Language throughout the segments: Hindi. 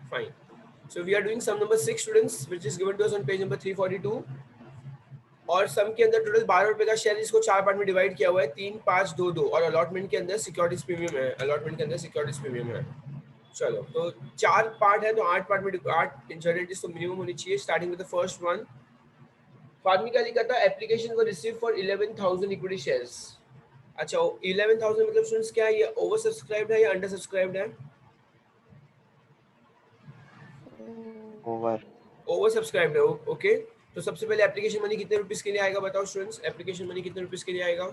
Fine. So we are doing sum number 6 students, which is given to us on page number 342. और सम के अंदर टोटल 12 रुपए का शेयर, इसको 4 पार्ट में डिवाइड किया हुआ है, 3, 5, 2, 2, और अलॉटमेंट के अंदर सिक्योरिटीज प्रीमियम है, अलॉटमेंट के अंदर सिक्योरिटीज प्रीमियम है। चलो, तो 4 पार्ट है, तो 8 पार्ट में 8 इंश्योरेंस तो मिनिमम होनी चाहिए। Starting with the first one, फार्मी का लिखा था application were receive for 11,000 equity shares. अच्छा, 11,000 मतलब स्टूडेंट्स क्या है, ये ओवर सब्सक्राइब्ड है या अंडर सब्सक्राइब्ड है? ओवर सब्सक्राइब्ड है। ओके, तो सबसे पहले एप्लीकेशन मनी कितने रुपीस के लिए आएगा बताओ स्टूडेंट्स, एप्लीकेशन मनी कितने रुपीस के लिए आएगा?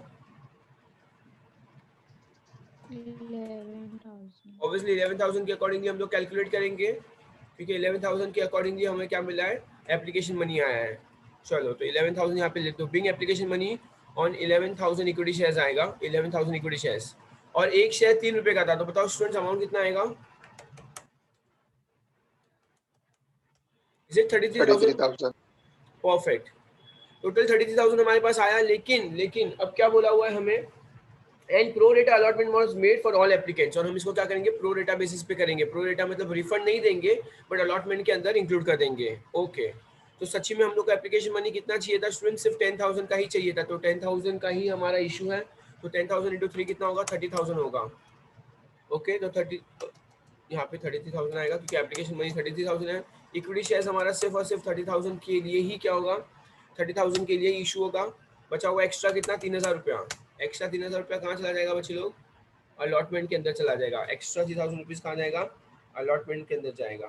11,000। ऑब्वियसली 11,000 के अकॉर्डिंगली हम लोग कैलकुलेट करेंगे, क्योंकि 11,000 के अकॉर्डिंगली हमें क्या मिला है, एप्लीकेशन मनी आया है। चलो, तो 11,000 यहाँ पे लिख दो, being application money on 11,000 equity shares आएगा, 11,000 इक्विटी शेयर्स, और एक शेयर 3 रुपए का था, तो बताओ स्टूडेंट्स अमाउंट कितना आएगा? Is it 33,000? परफेक्ट, टोटल 33,000 हमारे पास आया। लेकिन अब क्या बोला हुआ है हमें, एंड प्रो रेटा allotment was made for all applicants, और हम इसको क्या करेंगे, प्रो रेटा बेसिस पे करेंगे। प्रो रेटा मतलब रिफंड नहीं देंगे, बट अलॉटमेंट के अंदर इंक्लूड कर देंगे। ओके, तो सच्ची में हम लोग को एप्लीकेशन मनी कितना चाहिए था स्टूडेंट, सिर्फ 10,000 का ही चाहिए था, तो 10,000 का ही हमारा इशू है, तो 10,000 इंटू 3 कितना होगा, 30,000 होगा। ओके, तो 30 यहाँ पे 33,000 आएगा, क्योंकि एप्लीकेशन मनी 33,000 है। इक्विटी शेयर्स हमारा सिर्फ और सिर्फ 30,000 के लिए ही क्या होगा, 30,000 के लिए इशू होगा। बचा हुआ एक्स्ट्रा कितना, 3,000 रुपया। एक्स्ट्रा 3,000 रुपया कहाँ चला जाएगा बच्चे लोग, अलॉटमेंट के अंदर चला जाएगा। एक्स्ट्रा 3,000 रुपीज कहाँ जाएगा, अलॉटमेंट के अंदर जाएगा।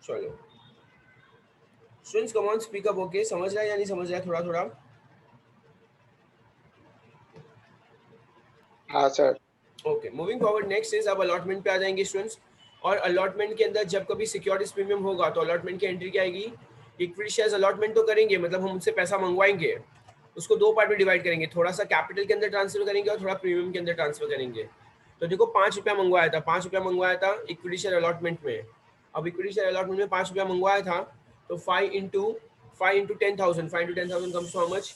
चलो students come on speak up, okay, समझ रहा है या नहीं समझ रहा है, थोड़ा थोड़ा? हाँ sir. Okay, moving forward, next is, अब अलॉटमेंट पे आ जाएंगे स्टूडेंट्स। और अलॉटमेंट के अंदर जब कभी सिक्योरिटीज प्रीमियम होगा, तो अलॉटमेंट की एंट्री क्या आएगी, इक्विटी शेयर्स अलॉटमेंट तो करेंगे, मतलब हम उनसे पैसा मंगवाएंगे, उसको 2 पार्ट में डिवाइड करेंगे, थोड़ा सा कैपिटल के अंदर ट्रांसफर करेंगे और थोड़ा प्रीमियम के अंदर ट्रांसफर करेंगे। तो देखो 5 रुपया मंगवाया था, 5 रुपया मंगवाया था इक्विटी शेयर अलॉटमेंट में। अब इक्विटी शेयर अलॉटमेंट में 5 रुपया मंगवाया था, तो 5 into 10,000, 5 into 10,000 comes to how much,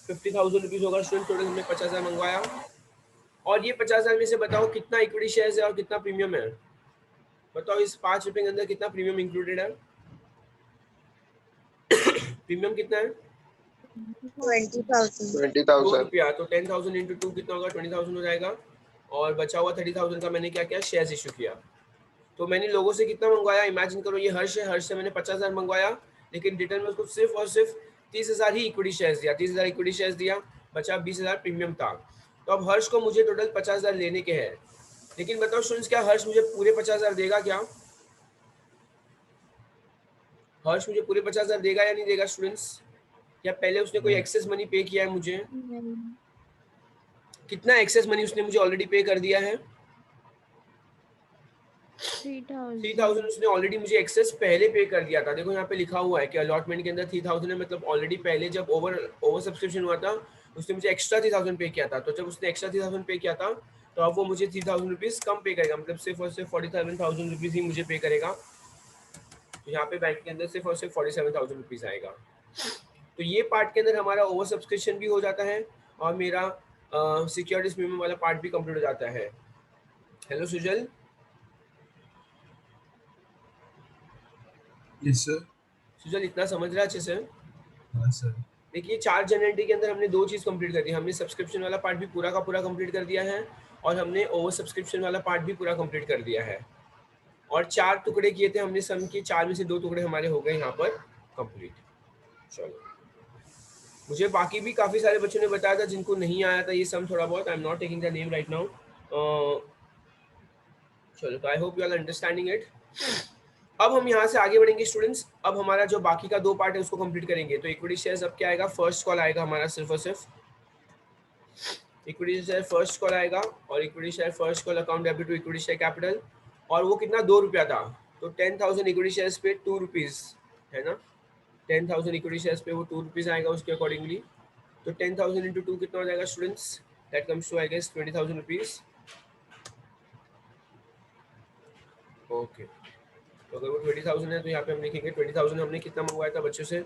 50,000 rupees होगा स्टूडेंट। टोटल हमने 50,000 मंगवाया, और ये 50,000 में से बताओ कितना इक्विटी शेयर्स है और कितना प्रीमियम है, बताओ इस 5 रुपए के अंदर कितना प्रीमियम इंक्लूडेड है? प्रीमियम कितना है, 20,000। 2 रुपया, तो 10,000 इंटू 2 कितना होगा, 20,000 हो जाएगा। और बचा हुआ 30,000 का मैंने क्या किया, शेयर्स इशू किया। तो मैंने लोगों से कितना मंगवाया, इमेजिन करो ये हर्ष है, हर्ष से मैंने 50,000 मंगवाया, लेकिन रिटर्न में उसको सिर्फ और सिर्फ 30,000 ही इक्विटी शेयर्स दिया, 30,000 इक्विटी शेयर्स दिया, बचा 20,000 प्रीमियम था। तो अब हर्ष को मुझे टोटल 50,000 लेने के हैं, लेकिन बताओ स्टूडेंट्स क्या हर्ष मुझे पूरे 50,000 देगा क्या? हर्ष मुझे पूरे 50,000 देगा या नहीं देगा स्टूडेंट्स? या पहले उसने कोई एक्सेस मनी पे किया है मुझे? कितना एक्सेस मनी उसने मुझे ऑलरेडी पे कर दिया है? 3,000 उसने ऑलरेडी मुझे एक्सेस पहले पे कर दिया था। देखो यहाँ पे लिखा हुआ है कि अलॉटमेंट के अंदर 3,000 है, मतलब ऑलरेडी पहले जब ओवर सब्सक्रिप्शन हुआ था, उसने मुझे एक्स्ट्रा 3,000 पे किया था। तो जब उसने एक्स्ट्रा 3,000 पे किया था, तो अब वो मुझे 3,000 रुपीज कम पे करेगा, मतलब सिर्फ और सिर्फ 47,000 रुपीज ही मुझे पे करेगा। तो यहाँ पे बैंक के अंदर सिर्फ और सिर्फ 47,000 रुपीज आएगा। तो ये पार्ट के अंदर हमारा ओवर सब्सक्रिप्शन भी हो जाता है, और मेरा सिक्योरिटीज प्रीमियम वाला पार्ट भी कंप्लीट हो जाता है। Hello Sujal. Yes sir. Sujal इतना समझ रहा है अच्छे से? हाँ सर। देखिए 4 जनवरी के अंदर हमने 2 चीज़ कंप्लीट कर दी, हमने सब्सक्रिप्शन वाला पार्ट भी पूरा का पूरा कंप्लीट कर दिया है, और हमने ओवर सब्सक्रिप्शन वाला पार्ट भी पूरा कंप्लीट कर दिया है। और 4 टुकड़े किए थे हमने सम के, 4 में से 2 टुकड़े हमारे हो गए यहाँ पर कंप्लीट। चलो, मुझे बाकी भी काफ़ी सारे बच्चों ने बताया था जिनको नहीं आया था ये सम थोड़ा बहुत, I am not taking the name right now. चलो, तो I hope you are understanding it. अब हम यहाँ से आगे बढ़ेंगे स्टूडेंट्स, अब हमारा जो बाकी का 2 पार्ट है उसको कंप्लीट करेंगे। तो इक्विटी शेयर्स अब क्या आएगा, फर्स्ट कॉल आएगा हमारा, सिर्फ और सिर्फ इक्विटी शेयर फर्स्ट कॉल आएगा, और equity share first call account debit to equity share capital, और वो कितना 2 रुपया था, तो 10,000 इक्विटी शेयर्स पे 2 रुपीज है ना, 10,000 इक्विटी शेयर्स पे वो 2 रुपीज आएगा उसके अकॉर्डिंगली। तो 10,000 इंटू 2 कितना हो जाएगा students, that comes to I guess 20,000 rupees. Okay, तो अगर वो 20,000 है तो यहाँ पे हम लिखेंगे 20,000 हमने कितना मंगवाया था बच्चों से,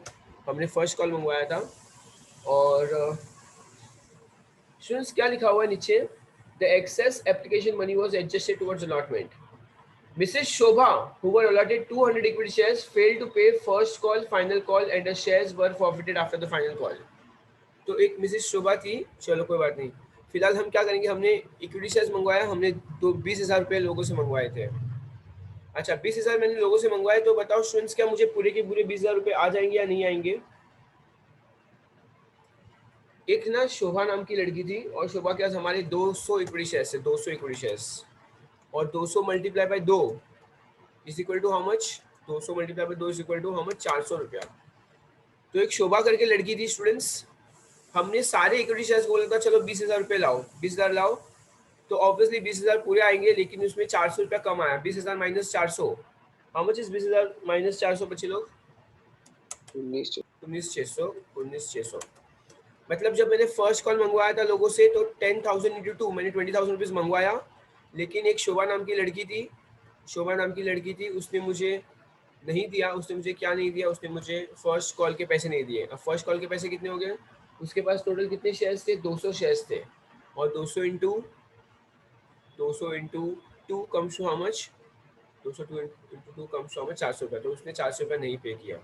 हमने फर्स्ट कॉल मंगवाया था। और स्टूडेंट्स क्या लिखा हुआ है नीचे, the excess application money was adjusted towards allotment. Mrs. Shobha, who were allotted 200 equity shares, failed to pay first call, final call, and the shares were forfeited after the final call. तो एक मिसेस शोभा थी, चलो कोई बात नहीं, फिलहाल हम क्या करेंगे, हमने इक्विटी शेयर्स मंगवाया, हमने तो 20,000 रुपये लोगों से मंगवाए थे। अच्छा 20,000 मैंने लोगों से मंगवाए, तो बताओ स्टूडेंट्स क्या मुझे पूरे के पूरे 20,000 रुपये आ जाएंगे या नहीं आएंगे? एक ना शोभा नाम की लड़की थी और शोभा के पास हमारे 200 इक्विटी शेयर्स थे, 200 इक्विटी शेयर्स, और 200 multiply by 2 is equal to how much? 200 multiply by 2 is equal to how much? 400 रुपया। तो एक शोभा करके लड़की थी स्टूडेंट्स, हमने सारे इक्विटी शेयर्स बोला था चलो 20,000 रुपये लाओ, 20,000 लाओ, तो ऑब्वियसली 20,000 पूरे आएंगे, लेकिन उसमें 400 रुपया कम आया। 20,000 minus 400, how much is 20,000 minus 400 बच्चे लोग? 19,600। 19,600 मतलब जब मैंने फर्स्ट कॉल मंगवाया था लोगों से तो 10,000 इंटू 2 मैंने 20,000 रुपीज मंगवाया, लेकिन एक शोभा नाम की लड़की थी, शोभा नाम की लड़की थी, उसने मुझे नहीं दिया। उसने मुझे क्या नहीं दिया? उसने मुझे फर्स्ट कॉल के पैसे नहीं दिए। अब फर्स्ट कॉल के पैसे कितने हो गए? उसके पास टोटल कितने शेयर्स थे? 200 शेयर्स थे, और 200 into 2 comes to how much? 202 into 2 comes to how much? 400 रुपये। तो उसने 400 रुपये नहीं पे किया।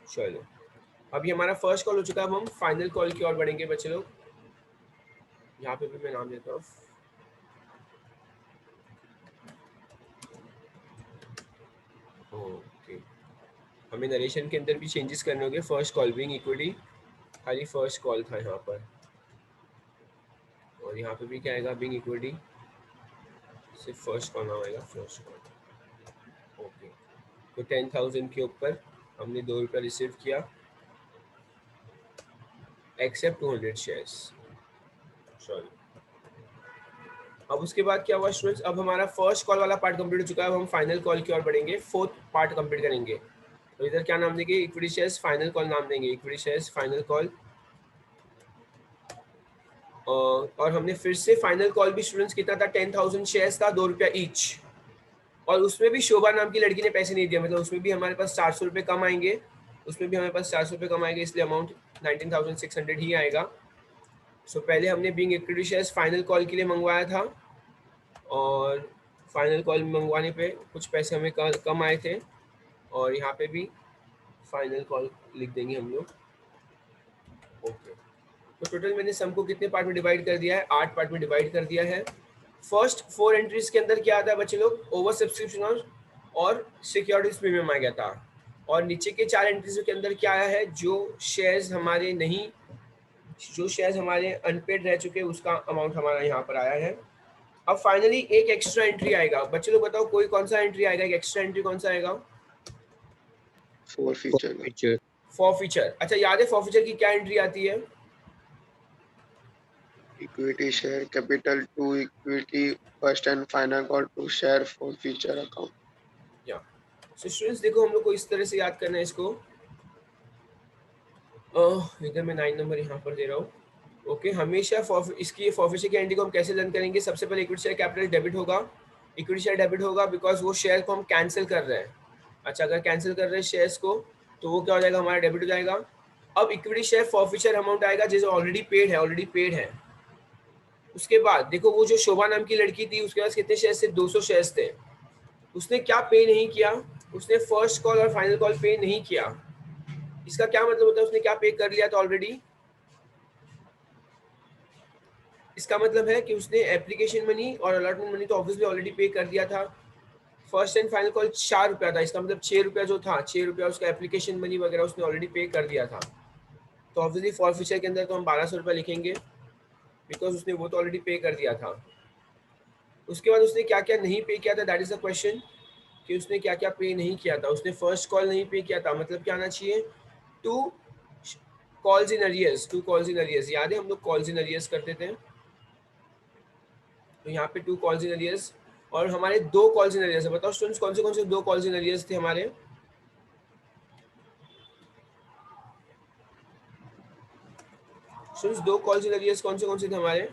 चलो अभी हमारा फर्स्ट कॉल हो चुका है, अब हम फाइनल कॉल की ओर बढ़ेंगे बच्चे लोग। यहाँ पे भी मैं नाम देता हूँ, ओके। हमें नरेशन के अंदर भी चेंजेस करने होंगे। फर्स्ट कॉल बिंग इक्विटी, खाली फर्स्ट कॉल था यहाँ पर, और यहाँ पे भी क्या आएगा? बिंग इक्विटी, सिर्फ फर्स्ट कॉल नाम आएगा, फर्स्ट कॉल। ओके, तो 10,000 के ऊपर हमने 2 रुपया रिसीव किया, एक्सेप्ट 200 शेयर्स। सॉरी, अब उसके बाद क्या हुआ स्टूडेंट्स? अब हमारा फर्स्ट कॉल वाला पार्ट कंप्लीट हो चुका है, अब हम फाइनल कॉल की ओर बढ़ेंगे, फोर्थ पार्ट कंप्लीट करेंगे। तो इधर क्या नाम देंगे? इक्विटी शेयर्स फाइनल कॉल नाम देंगे, इक्विटी शेयर्स फाइनल कॉल। और हमने फिर से फाइनल कॉल भी स्टूडेंट्स कितना था? 10,000 शेयर्स था, 2 रुपया ईच, और उसमें भी शोभा नाम की लड़की ने पैसे नहीं दिया, मतलब उसमें भी हमारे पास 400 रुपये कम आएंगे, उसमें भी हमारे पास 400 रुपये कम आएंगे, इसलिए अमाउंट 19,600 ही आएगा। सो पहले हमने being equity shares final call के लिए मंगवाया था, और फाइनल कॉल मंगवाने पे कुछ पैसे हमें कम आए थे, और यहाँ पे भी फाइनल कॉल लिख देंगे हम लोग। ओके, तो टोटल मैंने सम को कितने पार्ट में डिवाइड कर दिया है? 8 पार्ट में डिवाइड कर दिया है। फर्स्ट 4 एंट्रीज के अंदर क्या आता है बच्चे लोग? ओवर सब्सक्रिप्शन और सिक्योरिटीज प्रीमियम आ गया था, और नीचे के 4 एंट्रीज के अंदर क्या आया है? जो शेयर्स हमारे नहीं, जो शेयर्स हमारे अनपेड रह चुके उसका अमाउंट हमारा यहाँ पर आया है। अब फाइनली एक एक्स्ट्रा एंट्री आएगा, बच्चे लोग बताओ कोई कौन सा एंट्री आएगा? एक एक्स्ट्रा एंट्री कौन सा आएगा? फॉरफीचर। अच्छा याद है फॉरफीचर की क्या एंट्री आती है? Equity share capital to equity first and final call to share forfeiture account. या सो स्टूडेंट्स देखो, हम लोग को इस तरह से याद करना है इसको। इधर मैं 9 नंबर यहाँ पर दे रहा हूँ। ओके, हमेशा इसकी फॉरफीचर की एंट्री को हम कैसे लर्न करेंगे? सबसे पहले इक्विटी शेयर कैपिटल डेबिट होगा, इक्विटी शेयर डेबिट होगा बिकॉज वो शेयर को हम कैंसिल कर रहे हैं। अच्छा, अगर कैंसिल कर रहे हैं शेयर्स को तो वो क्या हो जाएगा? हमारा डेबिट हो जाएगा। अब इक्विटी शेयर फॉरफीचर अमाउंट आएगा जो ऑलरेडी पेड है, ऑलरेडी पेड है। उसके बाद देखो, वो जो शोभा नाम की लड़की थी उसके पास कितने शेयर्स थे? 200 शेयर्स थे। उसने क्या पे नहीं किया? उसने फर्स्ट कॉल और फाइनल कॉल पे नहीं किया। इसका क्या मतलब होता है? उसने क्या पे कर लिया था ऑलरेडी? इसका मतलब है कि उसने एप्लीकेशन मनी और अलॉटमेंट मनी तो ऑब्वियसली ऑलरेडी पे कर दिया था। फर्स्ट एंड फाइनल कॉल 4 रुपया था, इसका मतलब 6 रुपया जो था, 6 रुपया उसका एप्लीकेशन मनी वगैरह उसने ऑलरेडी पे कर दिया था। तो ऑब्वियसली फॉरफीचर के अंदर तो हम 1200 रुपया लिखेंगे बिकॉज उसने वो तो ऑलरेडी पे कर दिया था। उसके बाद उसने क्या क्या नहीं पे किया था? दैट इज द क्वेश्चन, कि उसने क्या क्या पे नहीं किया था। उसने फर्स्ट कॉल नहीं पे किया था, मतलब क्या आना चाहिए? 2 calls in arrears, 2 calls in arrears. याद है हम लोग कॉल्स इन अरियर्स करते थे, तो यहाँ पे 2 कॉल्स इन अरियर्स, और हमारे 2 कॉल्स इन अरियर्स है। बताओ स्टूडेंट्स कौन से 2 कॉल्स इन अरियर्स थे हमारे? स्टूडेंट्स 2 कॉल्स इन अरियर्स कौन से थे हमारे?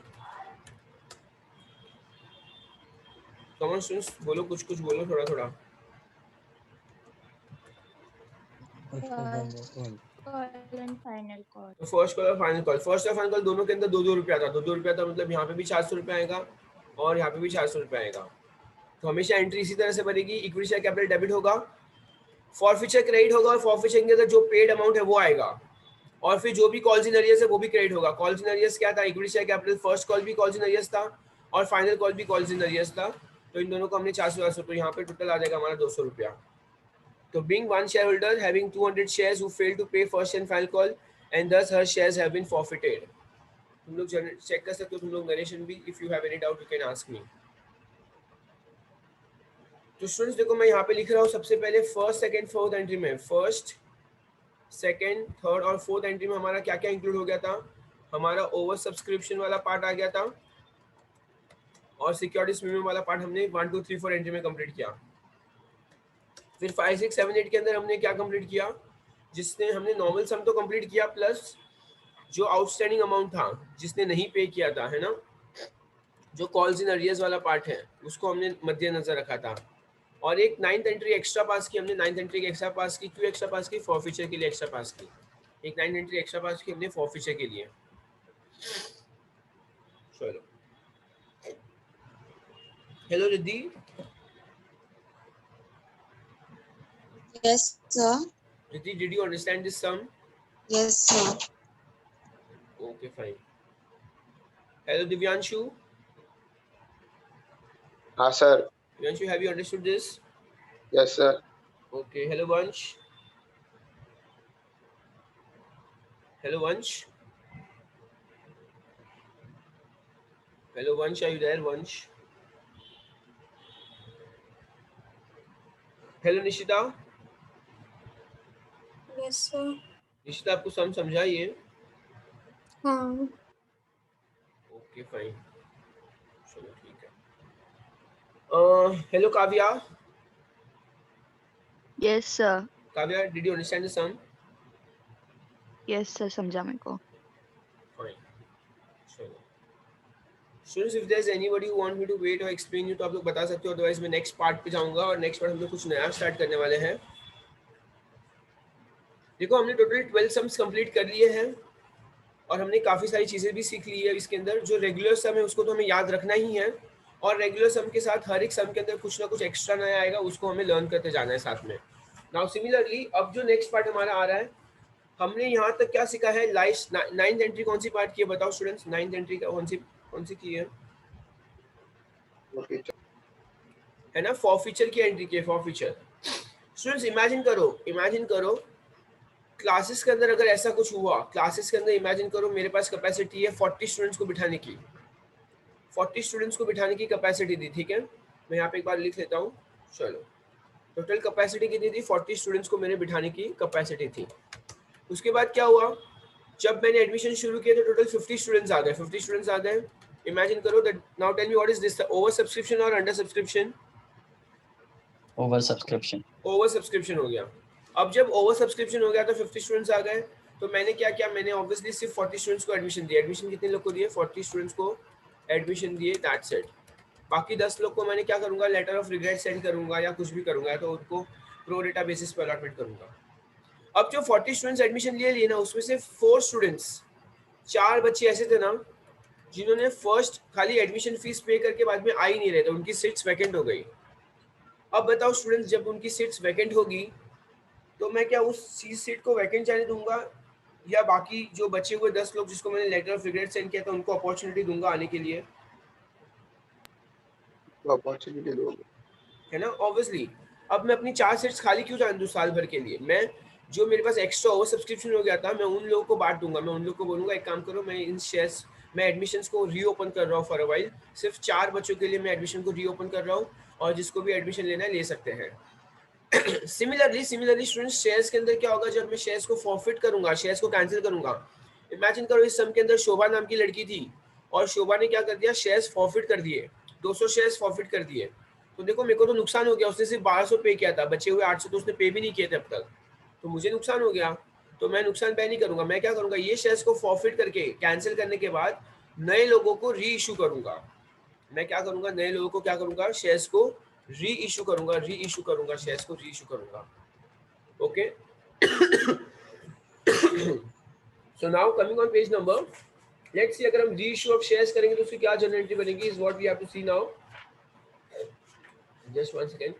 कॉमन स्टूडेंट्स बोलो, कुछ बोलो, थोड़ा थोड़ा। तो फर्स्ट कॉल और फाइनल कॉल, फर्स्ट और फाइनल कॉल दोनों के अंदर 2-2 रुपया था, 2-2 रुपया था, मतलब यहाँ पे भी 400 रुपया आएगा और यहाँ पे भी 400 रुपया आएगा। तो हमेशा एंट्री इसी तरह से बनेगी, इक्विटी शेयर कैपिटल डेबिट होगा, फॉरफीचर क्रेडिट होगा, और फॉरफीचर के अंदर जो पेड अमाउंट है वो आएगा, और फिर जो भी कॉल्स इन अरियर्स है वो भी क्रेडिट होगा। कॉल्स इन अरियर्स क्या था, equity share capital first call भी कॉल्स इन अरियर्स था और फाइनल कॉल भी कॉल्स इन अरियर्स था, तो इन दोनों को हमने 400 तो यहाँ पे टोटल आ जाएगा हमारा 200 रुपया। तो being one shareholder having 200 shares who failed to pay first and final call and thus her shares have been forfeited. तुम लोग चेक कर सकते हो, तुम लोग नरेशन भी, if you have any doubt you can ask me. तो स्टूडेंट्स देखो मैं यहाँ पे लिख रहा हूँ सबसे पहले फर्स्ट सेकंड फोर्थ एंट्री में, फर्स्ट सेकंड थर्ड और फोर्थ एंट्री में हमारा क्या क्या इंक्लूड हो गया था, हमारा ओवर सब्सक्रिप्शन वाला पार्ट आ गया था और सिक्योरिटीज प्रीमियम वाला पार्ट हमने 1 2 3 4 एंट्री में कंप्लीट किया। फिर 5 6 7 8 के अंदर हमने क्या कंप्लीट किया, जिसने हमने नॉर्मल सम तो कंप्लीट किया प्लस जो आउटस्टैंडिंग अमाउंट था जिसने नहीं पे किया था, है ना, जो कॉल्स इन अरियर्स वाला पार्ट है उसको हमने मद्देनजर रखा था। और एक 9th एंट्री एक्स्ट्रा पास की हमने, 9th एंट्री एक्स्ट्रा पास की, क्यों एक्स्ट्रा पास की, फॉरफीचर के लिए एक्स्ट्रा पास की, एक 9th एंट्री एक्स्ट्रा पास की हमने फॉरफीचर के लिए। चलो hello Riddhi. Yes, sir. Riddhi, did you understand this sum? Yes, sir. Okay, fine. Hello Divyanshu. sir. Divyanshu, have you understood this? Yes, sir. Okay. Hello Vansh. Hello Vansh. Hello Vansh, are you there Vansh? Hello Nishita. Yes, sir. Nishita आपको सम समझा ये? हाँ. ओके फाइन, चलो ठीक है। Hello Kavya. Yes sir. Kavya, did you understand the sum? Yes sir, समझा मेरे को। फाइन, चलो students if there is anybody who want me to wait और एक्सप्लेन यू तो आप लोग बता सकते हो, अदरवाइज मैं नेक्स्ट पार्ट पे जाऊंगा और नेक्स्ट पार्ट हम लोग कुछ नया स्टार्ट करने वाले हैं। देखो हमने टोटल 12 सम्स कंप्लीट कर लिए हैं और हमने काफ़ी सारी चीज़ें भी सीख ली है इसके अंदर। जो रेगुलर सम है उसको तो हमें याद रखना ही है और रेगुलर सम के साथ हर एक सम के अंदर कुछ ना कुछ एक्स्ट्रा नया आएगा, उसको हमें लर्न करते जाना है साथ में। नाउ सिमिलरली अब जो नेक्स्ट पार्ट हमारा आ रहा है, हमने यहाँ तक क्या सीखा है, लाइस्ट 9th एंट्री कौन सी पार्ट की है बताओ स्टूडेंट्स, 9th एंट्री का कौन सी की है ना, फॉरफीचर की एंट्री की है, फॉरफीचर। स्टूडेंट्स इमेजिन करो क्लासेस के अंदर अगर ऐसा कुछ हुआ, क्लासेस के अंदर इमेजिन करो मेरे पास कैपेसिटी है 40 स्टूडेंट्स को बिठाने की, 40 स्टूडेंट्स को बिठाने की कैपेसिटी दी, ठीक है, मैं यहाँ पे एक बार लिख लेता हूँ। चलो टोटल कैपेसिटी कितनी थी, 40 स्टूडेंट्स को मेरे बिठाने की कैपेसिटी थी। उसके बाद क्या हुआ, जब मैंने एडमिशन शुरू किया तो टोटल 50 स्टूडेंट्स आ गए, 50 स्टूडेंट्स आ गए। इमेजिन करो that, now tell me what is this, over subscription और under subscription? Over subscription. Over subscription हो गया। अब जब ओवर सब्सक्रिप्शन हो गया तो 50 स्टूडेंट्स आ गए, तो मैंने क्या किया, मैंने ऑब्वियसली सिर्फ 40 स्टूडेंट्स को एडमिशन दिया। एडमिशन कितने लोग को दिए, 40 स्टूडेंट्स को एडमिशन दिए, दैट्स इट। बाकी 10 लोग को मैंने क्या करूंगा, लेटर ऑफ रिग्रेट सेंड करूंगा या कुछ भी करूंगा, तो उनको प्रो डेटा बेसिस पर अलॉटमेंट करूंगा। अब जो 40 स्टूडेंट्स एडमिशन लिए ना, उसमें से 4 स्टूडेंट्स, 4 बच्चे ऐसे थे ना जिन्होंने फर्स्ट खाली एडमिशन फीस पे करके बाद में आ ही नहीं रहे थे, उनकी सीट्स वैकेंट हो गई। अब बताओ स्टूडेंट्स, जब उनकी सीट्स वैकेंट होगी तो मैं क्या उस सीट को वैकेंट जाने दूंगा या बाकी जो बचे हुए 10 लोग जिसको मैंने लेटर ऑफ रिग्रेट सेंड किया था उनको अपॉर्चुनिटी दूंगा आने के लिए, तो अपॉर्चुनिटी दोगे, है ना, ऑब्वियसली। अब मैं अपनी 4 सीट्स खाली क्यों जाने दूं साल भर के लिए, मैं जो मेरे पास एक्स्ट्रा ओवर सब्सक्रिप्शन हो गया था मैं उन लोगों को बांट दूंगा, मैं उन लोगों को बोलूंगा एक काम करो, मैं इन शेयर्स, मैं एडमिशन्स को रीओपन कर रहा हूँ फॉर अ वाइल, सिर्फ 4 बच्चों के लिए मैं एडमिशन को रीओपन कर रहा हूँ और जिसको भी एडमिशन लेना है ले सकते हैं। सिमिलरली स्टूडेंट्स, शेयर्स के अंदर क्या होगा, जब मैं शेयर्स को फॉरफिट करूंगा, शेयर्स को कैंसिल करूंगा, इमेजिन करो इस सम के अंदर शोभा नाम की लड़की थी और शोभा ने क्या कर दिया, शेयर्स फॉरफिट कर दिए, 200 शेयर्स फॉरफिट कर दिए, तो देखो मेरे को तो नुकसान हो गया, उसने सिर्फ 1200 पे किया था, बचे हुए 800 तो उसने पे भी नहीं किए थे अब तक, तो मुझे नुकसान हो गया। तो मैं नुकसान पे नहीं करूंगा, मैं क्या करूंगा, ये शेयर्स को फॉरफिट करके कैंसिल करने के बाद नए लोगों को री इशू करूंगा। मैं क्या करूंगा, नए लोगों को क्या करूंगा, शेयर्स को री इशू करूंगा, शेयर्स को री इशू करूंगा। Okay, so now coming on page number, let's see अगर हम री इशू ऑफ शेयर्स करेंगे तो उसकी क्या जनरेटिव बनेगी, is what we have to see now. just one second.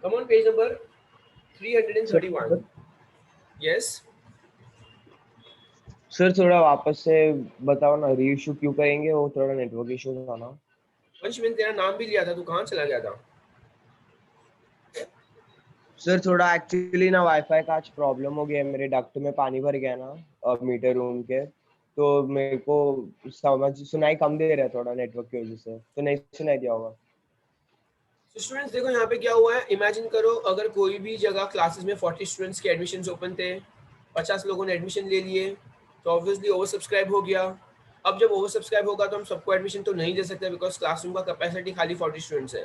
Come on, page number 331. Yes. Sir थोड़ा वापस से बताओ ना, रीइश्यू क्यों करेंगे, वो थोड़ा नेटवर्क इशू था ना। वंश मैंने तेरा नाम भी लिया था, तू कहाँ चला गया था? सर थोड़ा एक्चुअली ना वाईफाई का आज प्रॉब्लम हो गया है, मेरे डक्ट में पानी भर गया ना मीटर रूम के, तो मेरे को समझ सुनाई कम दे रहा है थोड़ा नेटवर्क की वजह से, तो नहीं सुनाई दिया होगा। तो स्टूडेंट्स देखो यहाँ पे क्या हुआ है, इमेजिन करो अगर कोई भी जगह क्लासेस में 40 स्टूडेंट्स के एडमिशन्स ओपन थे, 50 लोगों ने एडमिशन ले लिए, तो ऑब्वियसली ओवर सब्सक्राइब हो गया। अब जब ओवर सब्सक्राइब होगा तो हम सबको एडमिशन तो नहीं दे सकते, बिकॉज क्लासरूम का कैपेसिटी खाली 40 स्टूडेंट्स है।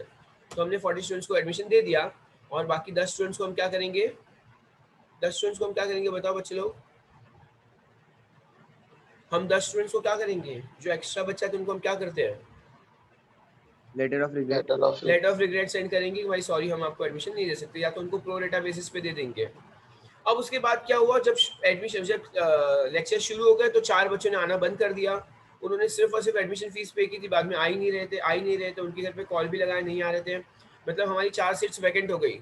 तो हमने 40 स्टूडेंट्स को एडमिशन दे दिया, और बाकी 10 स्टूडेंट्स को हम क्या करेंगे? 10 स्टूडेंट्स को हम क्या करेंगे बताओ बच्चे लोग? हम 10 स्टूडेंट्स को क्या करेंगे? जो एक्स्ट्रा बच्चा है उनको हम क्या करते हैं? लेटर ऑफ रिग्रेट सेंड करेंगे कि भाई सॉरी हम आपको एडमिशन नहीं दे सकते, या तो उनको प्रो रेटा बेसिस पे दे देंगे। अब उसके बाद क्या हुआ, जब लेक्चर शुरू हो गए तो 4 बच्चों ने आना बंद कर दिया। उन्होंने सिर्फ और सिर्फ एडमिशन फीस पे की थी, बाद में आ ही नहीं रहे थे, उनके घर पे कॉल भी लगाए नहीं आ रहे थे, मतलब हमारी 4 सीट्स वैकेंट हो गई।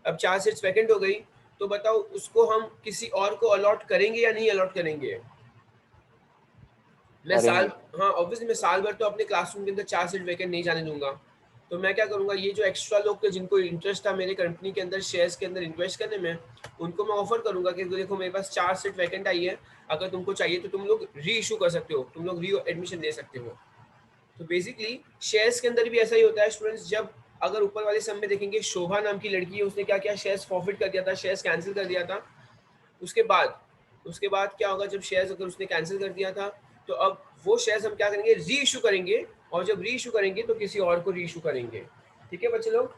अब 4 सीट्स वैकेंट हो गई तो बताओ उसको हम किसी और को अलॉट करेंगे या नहीं अलॉट करेंगे? मैं साल भर तो अपने क्लासरूम के अंदर 4 सीट वैकेंट नहीं जाने दूंगा। तो मैं क्या करूंगा, ये जो एक्स्ट्रा लोग थे जिनको इंटरेस्ट था मेरे कंपनी के अंदर शेयर्स के अंदर इन्वेस्ट करने में, उनको मैं ऑफर करूंगा कि देखो मेरे पास 4 सीट वैकेंट आई है, अगर तुमको चाहिए तो तुम लोग री इशू कर सकते हो, तुम लोग री एडमिशन ले सकते हो। तो बेसिकली शेयर्स के अंदर भी ऐसा ही होता है स्टूडेंट्स। जब अगर ऊपर वाले सम में देखेंगे, शोभा नाम की लड़की है, उसने क्या किया, शेयर्स फॉरफिट कर दिया था, शेयर्स कैंसिल कर दिया था। उसके बाद क्या होगा, जब शेयर्स अगर उसने कैंसिल कर दिया था तो अब वो शेयर्स हम क्या करेंगे, री इशू करेंगे, और जब री इशू करेंगे तो किसी और को री इशू करेंगे। ठीक है बच्चे लोग,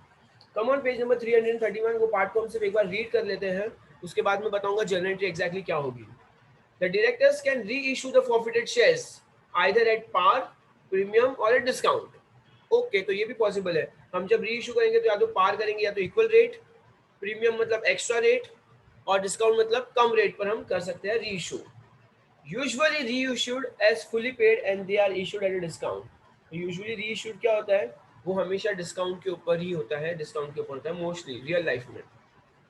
कम ऑन पेज नंबर 331, वो पार्ट को हम सिर्फ एक बार रीड कर लेते हैं, उसके बाद मैं बताऊंगा जर्नल एंट्री एग्जैक्टली क्या होगी। The directors can reissue the forfeited shares either at par, premium or at discount. Okay, तो ये भी पॉसिबल है, हम जब री इशू करेंगे तो या तो पार करेंगे या तो इक्वल रेट, प्रीमियम मतलब एक्स्ट्रा रेट, और डिस्काउंट मतलब कम रेट पर हम कर सकते हैं reissue. Usually reissued as fully paid and they are issued at a discount. Usually reissued क्या होता है, वो हमेशा डिस्काउंट के ऊपर ही होता है, डिस्काउंट के ऊपर होता है मोस्टली रियल लाइफ में।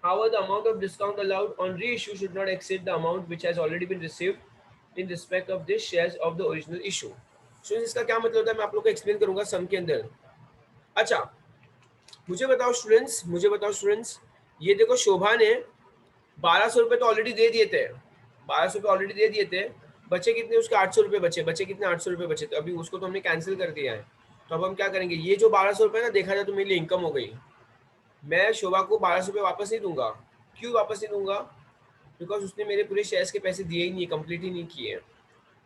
However, the amount of discount allowed on reissue should not exceed the amount which has already been received in respect of this shares of the original issue. So इसका क्या मतलब होता है मैं आप लोगों को एक्सप्लेन करूंगा सम के अंदर। अच्छा, मुझे बताओ स्टूडेंट्स, ये देखो शोभा ने 1200 रुपए तो ऑलरेडी दे दिए थे, 1200 रुपए ऑलरेडी दे दिए थे, बचे कितने उसके 800 रुपए बचे कितने 800 रुपए बचे, तो अभी उसको तो हमने कैंसिल कर दिया है। तो अब हम क्या करेंगे, ये जो 1200 रुपए ना देखा जाए तो मेरे लिए इनकम हो गई। मैं शोभा को 1200 रुपए वापस नहीं दूंगा। क्यों वापस नहीं दूंगा? बिकॉज उसने मेरे पूरे शेयर्स के पैसे दिए ही नहीं, कंप्लीट ही नहीं किए।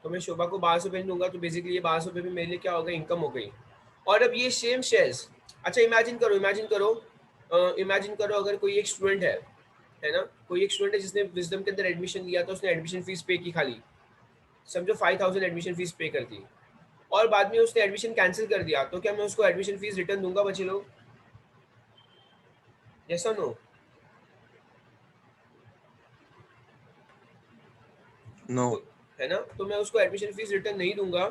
तो मैं शोभा को 1200 रुपए नहीं दूंगा, तो बेसिकली ये 1200 रुपए भी मेरे लिए क्या होगा, इनकम हो गई। और अब ये सेम शेयर्स, अच्छा इमेजिन करो अगर कोई एक स्टूडेंट है ना, कोई एक स्टूडेंट है जिसने विजडम के अंदर एडमिशन लिया था, उसने एडमिशन फीस पे की, खाली समझो 5000 एडमिशन फीस पे कर दी, और बाद में उसने एडमिशन कैंसिल कर दिया, तो क्या मैं उसको एडमिशन फीस रिटर्न दूंगा बच्चे लोग? यस और नो? नो है ना, तो मैं उसको एडमिशन फीस रिटर्न नहीं दूंगा।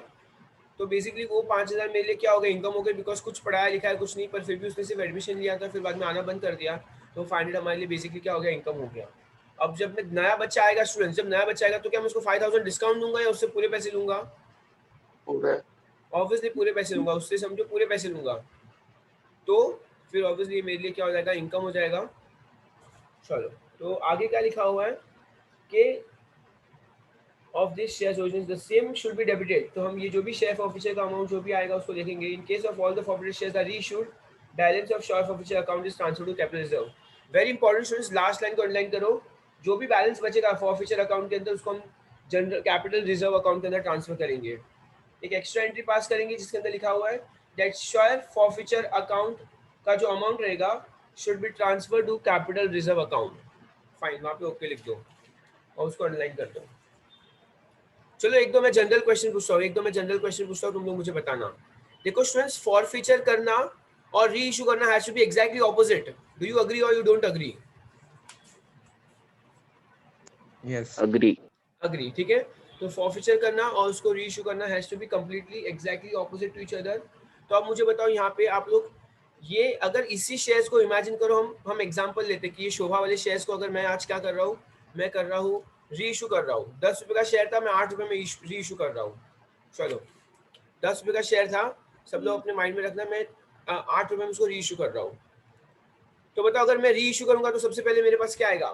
तो बेसिकली वो 5000 मेरे लिए क्या हो गया, इनकम हो गई, बिकॉज कुछ पढ़ाया लिखा है कुछ नहीं, पर फिर भी उसने सिर्फ एडमिशन लिया था, फिर बाद में आना बंद कर दिया, तो 500 हमारे लिए बेसिकली क्या हो गया, इनकम हो गया। अब जब मैं नया बच्चा आएगा स्टूडेंट, जब नया बच्चा आएगा तो क्या मैं उसको 5000 डिस्काउंट दूंगा या उससे पूरे पैसे लूंगा? ऑब्वियसली पूरे पैसे लूंगा, उससे समझो पूरे पैसे लूंगा, तो फिर ऑब्वियसली मेरे लिए क्या हो जाएगा, इनकम हो जाएगा। चलो, तो आगे क्या लिखा हुआ है कि of this shares origins the same should be debited। तो हम ये जो भी शेयर फॉरफीचर का अमाउंट जो भी आएगा उसको देखेंगे। In case of all the forfeited shares are reissued, balance of share forfeiture account is transferred to capital reserve. Very important students, last line को अंडरलाइन करो, जो भी बैलेंस बचेगा फॉरफीचर अकाउंट के अंदर उसको हम जनरल कैपिटल रिजर्व अकाउंट के अंदर ट्रांसफर करेंगे। एक एक्स्ट्रा एंट्री पास करेंगे जिसके अंदर लिखा हुआ है दैट शेयर फॉरफीचर अकाउंट का जो अमाउंट रहेगा should be transfer to capital reserve account. Fine, वहाँ पे ओके लिख दो और उसको अंडरलाइन कर दो। चलो एक दो मैं जनरल क्वेश्चन पूछता हूँ, तुम लोग मुझे बताना। देखो स्टूडेंट्स, फॉरफीचर करना और री इशू करना has to be exactly opposite. Do you agree और you don't agree? Yes agree, ठीक है। तो फॉरफीचर करना और उसको री इशू करना has to be completely exactly opposite to each other. तो अब मुझे बताओ यहाँ पे आप लोग, ये अगर इसी शेयर्स को इमेजिन करो, हम एग्जांपल लेते कि ये शोभा वाले शेयर्स को अगर मैं आज क्या कर रहा हूँ, मैं कर रहा हूँ री इशू कर रहा हूँ। 10 रुपए का शेयर था, मैं 8 रुपए में री इशू कर रहा हूँ। चलो 10 रुपए का शेयर था, सब लोग अपने माइंड में रखना, मैं 8 रुपए में उसको री इशू कर रहा हूँ। तो बताओ अगर मैं री इशू करूंगा तो सबसे पहले मेरे पास क्या आएगा,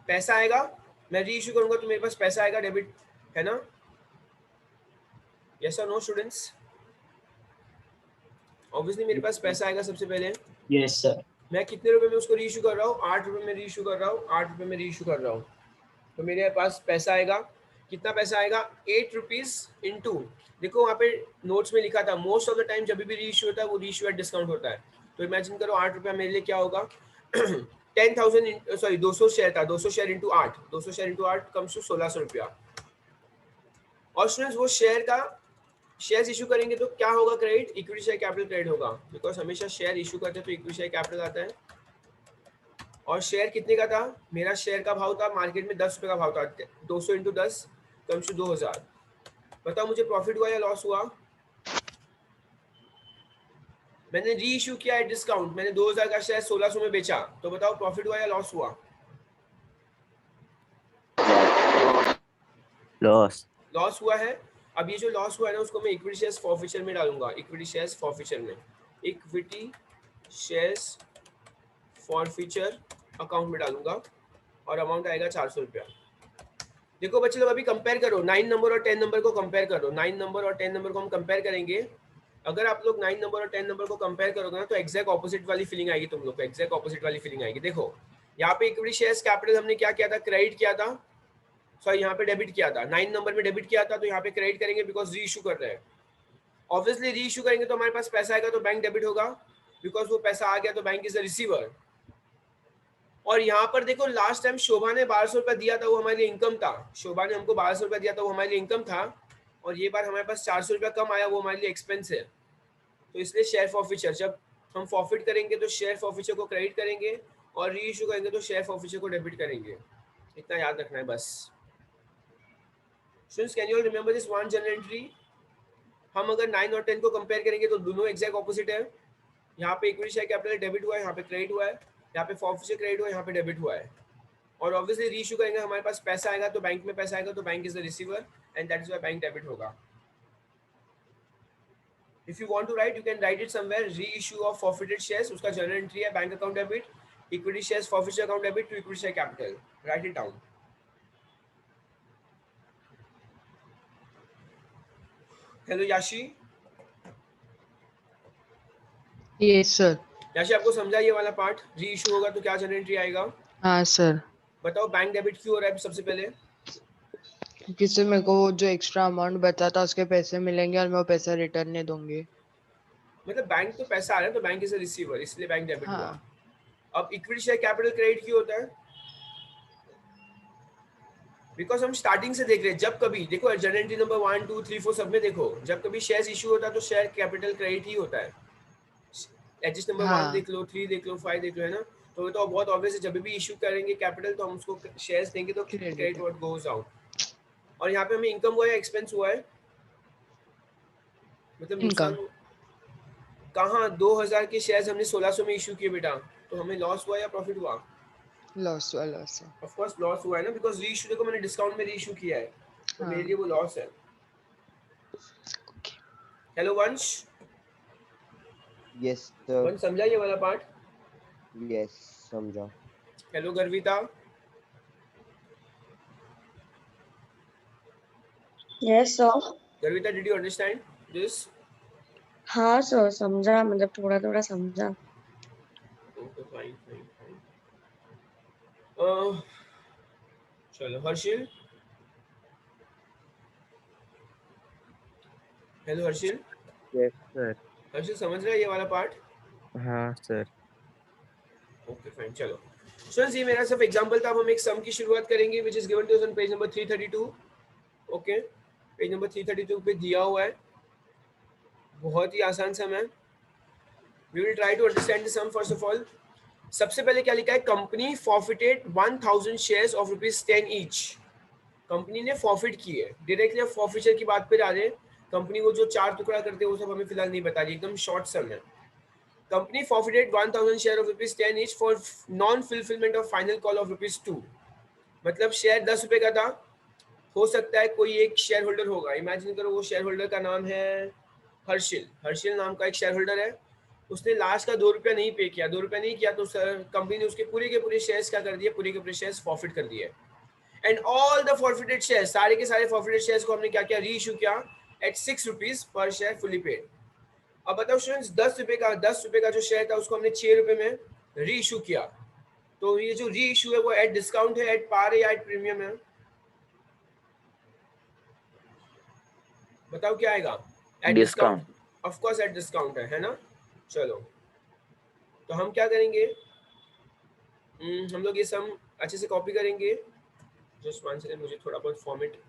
पैसा आएगा। मैं री इशू करूंगा तो मेरे पास पैसा आएगा, डेबिट है ना? यस और नो स्टूडेंट्स? ऑब्वियसली मेरे पास पैसा आएगा सबसे पहले। Yes sir. मैं कितने रुपए में उसको री इशू कर रहा हूँ, 8 रुपए में री इशू कर रहा हूँ, 8 रुपए में री इशू कर रहा हूँ। तो मेरे पास पैसा आएगा, कितना पैसा आएगा, 8 रुपीज इंटू, देखो वहाँ पे नोट्स में लिखा था मोस्ट ऑफ द टाइम जब भी री इशू होता है वो री इशू एट डिस्काउंट होता है। तो इमेजिन करो 8 रुपया मेरे लिए क्या होगा 10,000 सॉरी 200 शेयर था, 200 share into 8, 200 share into 8 comes to 1600 रुपया। और स्टूडेंट्स वो शेयर्स इशू करेंगे तो क्या होगा, credit, equity share capital credit होगा, बिकॉज हमेशा शेयर इशू करते हैं तो इक्विटी शेयर कैपिटल आता है। और शेयर कितने का था, मेरा शेयर का भाव था मार्केट में 10 रुपए का भाव था, 200 इंटू 10 कम्स टू 2000। बताओ मुझे प्रॉफिट हुआ या लॉस हुआ? मैंने री इशू किया है डिस्काउंट, मैंने 2000 का शेयर 1600 में बेचा, तो बताओ प्रॉफिट हुआ या लॉस हुआ? लॉस हुआ है। अब ये जो लॉस हुआ है ना उसको मैं इक्विटी शेयर्स फॉरफीचर में डालूंगा, इक्विटी शेयर्स फॉरफीचर में, इक्विटी शेयर्स फॉरफीचर अकाउंट में डालूंगा और अमाउंट आएगा 400 रुपया। देखो बच्चे लोग अभी कंपेयर करो 9 नंबर और 10 नंबर को कंपेयर करो, 9 नंबर और 10 नंबर को हम कंपेयर करेंगे। अगर आप लोग 9 नंबर और 10 नंबर को कंपेयर करोगे ना तो एग्जैक्ट ऑपोजिट वाली फीलिंग आएगी तुम लोग को, एग्जैक्ट ऑपोजिट वाली फीलिंग आएगी। देखो यहाँ पे इक्विटी शेयर्स कैपिटल हमने क्या किया था, क्रेडिट किया था, सॉरी यहाँ पे डेबिट किया था, 9 नंबर में डेबिट किया था तो यहाँ पे क्रेडिट करेंगे बिकॉज री इशू कर रहे हैं। ऑब्वियसली री इशू करेंगे तो हमारे पास पैसा आएगा तो बैंक डेबिट होगा, बिकॉज वो पैसा आ गया तो बैंक इज द रिसीवर। और यहाँ पर देखो लास्ट टाइम शोभा ने 1200 रुपया दिया था, वो हमारे लिए इनकम था, शोभा ने हमको 1200 रुपया दिया था, वो हमारे लिए इनकम था, और ये बार हमारे पास 400 रुपया कम आया, वो हमारे लिए एक्सपेंस है। तो इसलिए शेयर फॉरफीचर, जब हम फॉरफिट करेंगे तो शेयर फॉरफीचर को क्रेडिट करेंगे और री इशू करेंगे तो शेयर फॉरफीचर को डेबिट करेंगे, इतना याद रखना है बस। Students can you remember this one general entry? हम अगर 9 और 10 को कंपेयर करेंगे तो दोनों एग्जैक्ट ऑपोजिट है। यहाँ पे इक्विटी शेयर कैपिटल डेबिट हुआ है, यहाँ पे क्रेडिट हुआ है, यहाँ पे फॉरफीचर क्रेडिट हुआ है, यहाँ पे डेबिट हुआ है। और ऑब्वियसली री इशू करेंगे हमारे पास पैसा आएगा तो बैंक में पैसा आएगा तो bank is the receiver and that is why bank debit होगा। If you want to write, you can write it somewhere. Reissue of forfeited shares, उसका journal entry है, bank account debit, equity shares forfeiture account debit to equity share capital. Write it down. Hello याशी। Yes sir. याशी आपको समझा ये वाला पार्ट, रीइश्यू होगा तो क्या जनरल एंट्री आएगा? हाँ सर। बताओ बैंक डेबिट क्यों हो रहा है सबसे पहले? क्योंकि सर मेरे को वो जो एक्स्ट्रा अमाउंट बचा था उसके पैसे मिलेंगे और मैं वो पैसा रिटर्न नहीं दूंगी। मतलब बैंक तो पैसा आ रहा है तो बैंक इज अ रिसीवर, इसलिए बैंक डेबिट हाँ। हुआ। अब इक्विटी शेयर कैपिटल क्रेडिट क्यों होता है? बिकॉज हम स्टार्टिंग से देख रहे हैं, जब कभी देखो जनरल एंट्री नंबर 1 2 3 4 सब में देखो, जब कभी शेयर्स इशू होता है तो शेयर कैपिटल क्रेडिट ही होता है। एडजस्ट नंबर 1 देख लो, 3 देख लो, 5 देख लो, है ना? तो बहुत ऑब्वियस है, जब भी इशू करेंगे कैपिटल तो हम उसको शेयर्स देंगे तो क्रेडिट व्हाट गोज आउट। और यहाँ पे हमें इनकम हुआ है, एक्सपेंस हुआ है, मतलब नुकसान कहाँ? 2000 के शेयर्स हमने 1600 में इशू किए बेटा, तो हमें लॉस हुआ या प्रॉफिट हुआ? लॉस हुआ। लॉस है। ऑफ कोर्स लॉस हुआ है ना, बिकॉज़ री इशू देखो मैंने डिस्काउंट में री इशू किया है तो मेरे लिए वो लॉस है। Hello Vansh. Yes sir. Vansh समझा ये वाला पार्ट? यस समझा। Hello Garvita. Yes sir. Garvita did you understand this? हाँ सर समझा, मतलब थोड़ा थोड़ा समझा। Okay fine fine fine. चलो Harshil. Hello Harshil. Yes sir. Harshil समझ रहा है ये वाला पार्ट? हाँ सर। ओके फाइन चलो। स्टूडेंट्स ये मेरा सिर्फ एग्जांपल था, अब हम एक सम की शुरुआत करेंगे which is given to us on page number 332। Okay page number 332 पे दिया हुआ है, बहुत ही आसान सम है। We will try to understand the sum first of all. सबसे पहले क्या लिखा है, company forfeited 1000 shares of ₹10 each. Company ने फॉरफिट की है, डायरेक्टली अब फॉरफिचर की बात पे आ रहे हैं। कंपनी को जो 4 टुकड़ा करते हैं वो सब हमें फिलहाल नहीं बता रही, एकदम शॉर्ट सम है। Company forfeited 1000 share of ₹10 each for non fulfilment of final call of ₹2। मतलब शेयर 10 रुपए का था, हो सकता है कोई एक शेयर होल्डर होगा, इमेजिन करो वो शेयर होल्डर का नाम है हर्षिल नाम का एक शेयर होल्डर है, उसने लास्ट का 2 रुपया नहीं पे किया, 2 रुपया नहीं किया तो कंपनी ने उसके पूरे के पूरे शेयर्स क्या कर दिए, पूरे के पूरे शेयर्स फॉरफिट कर दिए। And all the forfeited shares, सारे के सारे फॉरफिटेड शेयर्स को हमने क्या किया, री इशू किया at 6 rupees per share fully paid. अब बताओ स्टूडेंट्स 10 रुपए का जो शेयर था उसको हमने 6 रुपए में री इशू किया, तो ये जो री इशू है वो एट डिस्काउंट है, एट पार है या एट प्रीमियम है? बताओ क्या आएगा? At discount, of course at discount है ना। चलो तो हम क्या करेंगे, हम लोग ये सम अच्छे से कॉपी करेंगे। जस्ट 1 सेकंड, मुझे थोड़ा बहुत format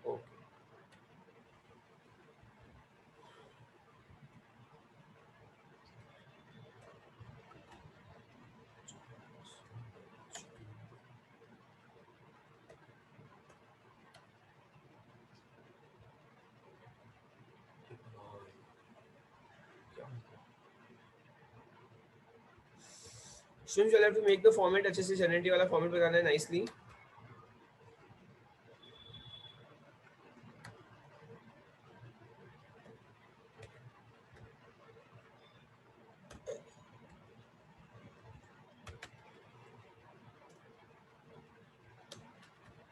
okay. Students will have to make the format अच्छे से जनरेटिव वाला फॉर्मेट बताना है नाइसली।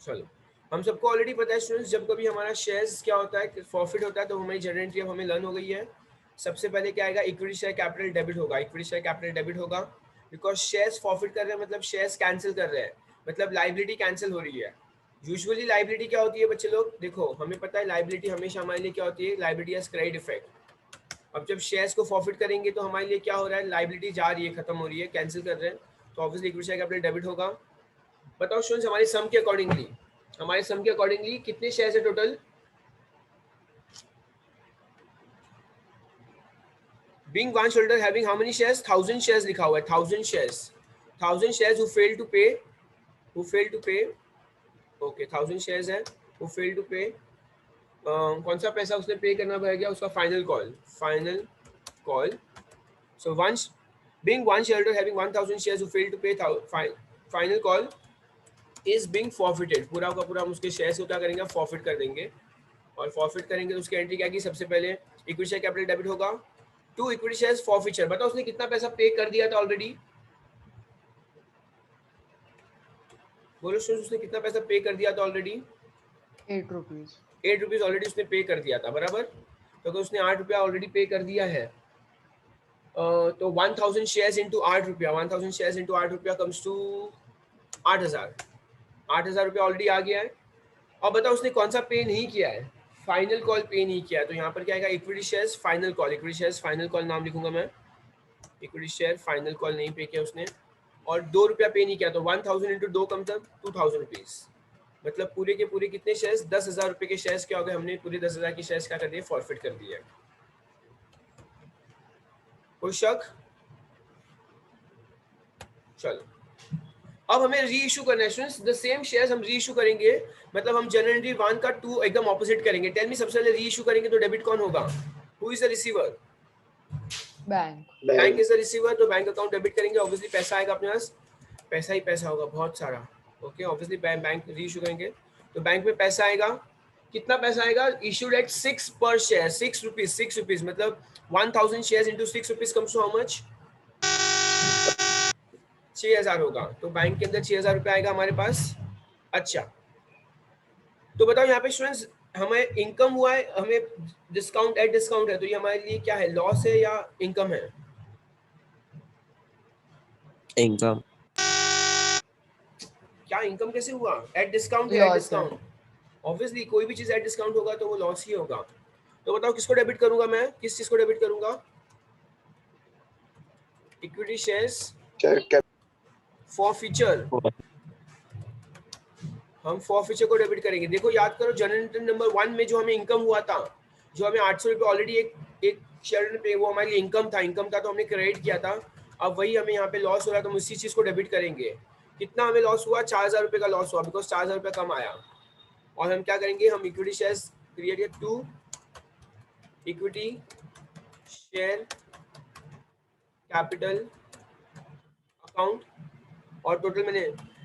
चलो हम सबको ऑलरेडी पता है स्टूडेंट्स, जब कभी हमारा शेयर्स क्या होता है, प्रॉफिट होता है, तो हमारी जनरेटिव हमें लर्न हो गई है। सबसे पहले क्या आएगा, इक्विटी शेयर कैपिटल डेबिट होगा, इक्विटी शेयर कैपिटल डेबिट होगा बिकॉज शेयर्स प्रॉफिट कर रहे हैं, मतलब शेयर्स कैंसिल कर रहे हैं, मतलब लाइबिलिटी कैंसिल हो रही है। यूजुअली लाइबिलिटी क्या होती है बच्चे लोग, देखो हमें पता है लाइबिलिटी हमेशा हमारे लिए क्या होती है, लाइबिलिटी हैज क्रेडिट इफेक्ट। अब जब शेयर्स को प्रॉफिट करेंगे तो हमारे लिए क्या हो रहा है, लाइबिलिटी जा रही है, खत्म हो रही है, कैंसिल कर रहे हैं, तो obviously equity share capital debit होगा। बताओ स्टूडेंट्स हमारे सम के अकॉर्डिंगली कितने शेयर्स है total? Being one shareholder having how many shares? 1000 shares लिखा हुआ है, 1000 shares who failed to pay, okay 1000 shares है who failed to pay, कौन सा पैसा उसने पे करना पड़ेगा, उसका final call. So being one shareholder having 1000 shares who failed to pay final call is being forfeited, पूरा का पूरा हम उसके शेयर्स को क्या करेंगे, फॉरफिट कर देंगे। और फॉरफिट करेंगे तो उसकी एंट्री क्या की, सबसे पहले इक्विटी शेयर कैपिटल डेबिट होगा टू इक्विटी शेयर्स फॉरफिचर। बताओ उसने कितना पैसा पे कर दिया था ऑलरेडी, बोलो स्टूडेंट्स उसने कितना पैसा पे कर दिया था ऑलरेडी? 8 रुपीज। 8 रुपीज ऑलरेडी उसने पे कर दिया था, बराबर। तो अगर उसने 8 रुपया ऑलरेडी पे कर दिया है तो 1000 शेयर्स इंटू 8 रुपया, 1000 शेयर्स इंटू 8 रुपया कम्स टू 8000 रुपया ऑलरेडी आ गया है। और बताओ उसने कौन सा पे नहीं किया है, फाइनल कॉल पे नहीं किया, तो यहाँ पर क्या आएगा, equity shares final call, equity shares final call नाम लिखूंगा मैं, इक्विटी शेयर फाइनल कॉल नहीं पे किया उसने, और 2 रुपया पे नहीं किया, तो 1000 इंटू 2 कम तक 2000 रुपीज, मतलब पूरे के पूरे कितने शेयर्स, 10,000 रुपए के शेयर्स क्या हो गए, हमने पूरे 10,000 के शेयर्स क्या कर दिए, फॉरफिट कर दिए। कोई शक? चलो अब हमें री इशू करना है स्टूडेंट्स, द सेम शेयर्स हम री इशू करेंगे, मतलब हम जनरल 1 का 2 एकदम ऑपोजिट करेंगे। टेल मी सबसे पहले री इशू करेंगे तो डेबिट कौन होगा, who is the receiver? Bank is the receiver, तो बैंक अकाउंट डेबिट करेंगे, ऑब्वियसली पैसा आएगा अपने पास, पैसा ही पैसा होगा बहुत सारा, ओके ऑब्वियसली बैंक री इशू करेंगे तो बैंक में पैसा आएगा, कितना पैसा आएगा, इशूड एट 6 पर शेयर, 6 रुपीज, मतलब 1000 shares into 6 rupees comes to how much, 6000 होगा, तो बैंक के अंदर 6000 रुपए आएगा हमारे पास। अच्छा तो बताओ यहाँ पे स्टूडेंट्स हमें इनकम हुआ है, हमें डिस्काउंट एट डिस्काउंट है, तो ये हमारे लिए क्या है, लॉस है या इनकम है? इनकम। क्या इनकम कैसे हुआ, एट डिस्काउंट है, एट डिस्काउंट, ऑब्वियसली कोई भी चीज एट डिस्काउंट होगा तो वो लॉस ही होगा। तो बताओ किसको डेबिट करूंगा मैं, किस चीज को डेबिट करूंगा, इक्विटी शेयर्स फॉरफिचर, हम फॉरफिचर को डेबिट करेंगे। देखो याद करो जनरेटर नंबर 1 में जो हमें इनकम हुआ था, जो हमें 800 रुपये ऑलरेडी एक शेयर पे, वो हमारे इनकम था तो हमने क्रेडिट किया था, अब वही हमें यहाँ पे लॉस हो रहा है तो हम उसी चीज को डेबिट करेंगे। कितना हमें लॉस हुआ, 4000 रुपये का लॉस हुआ, बिकॉज 4000 रुपये कम आया। और हम क्या करेंगे, हम equity shares create to equity share capital account, और टोटल मैंने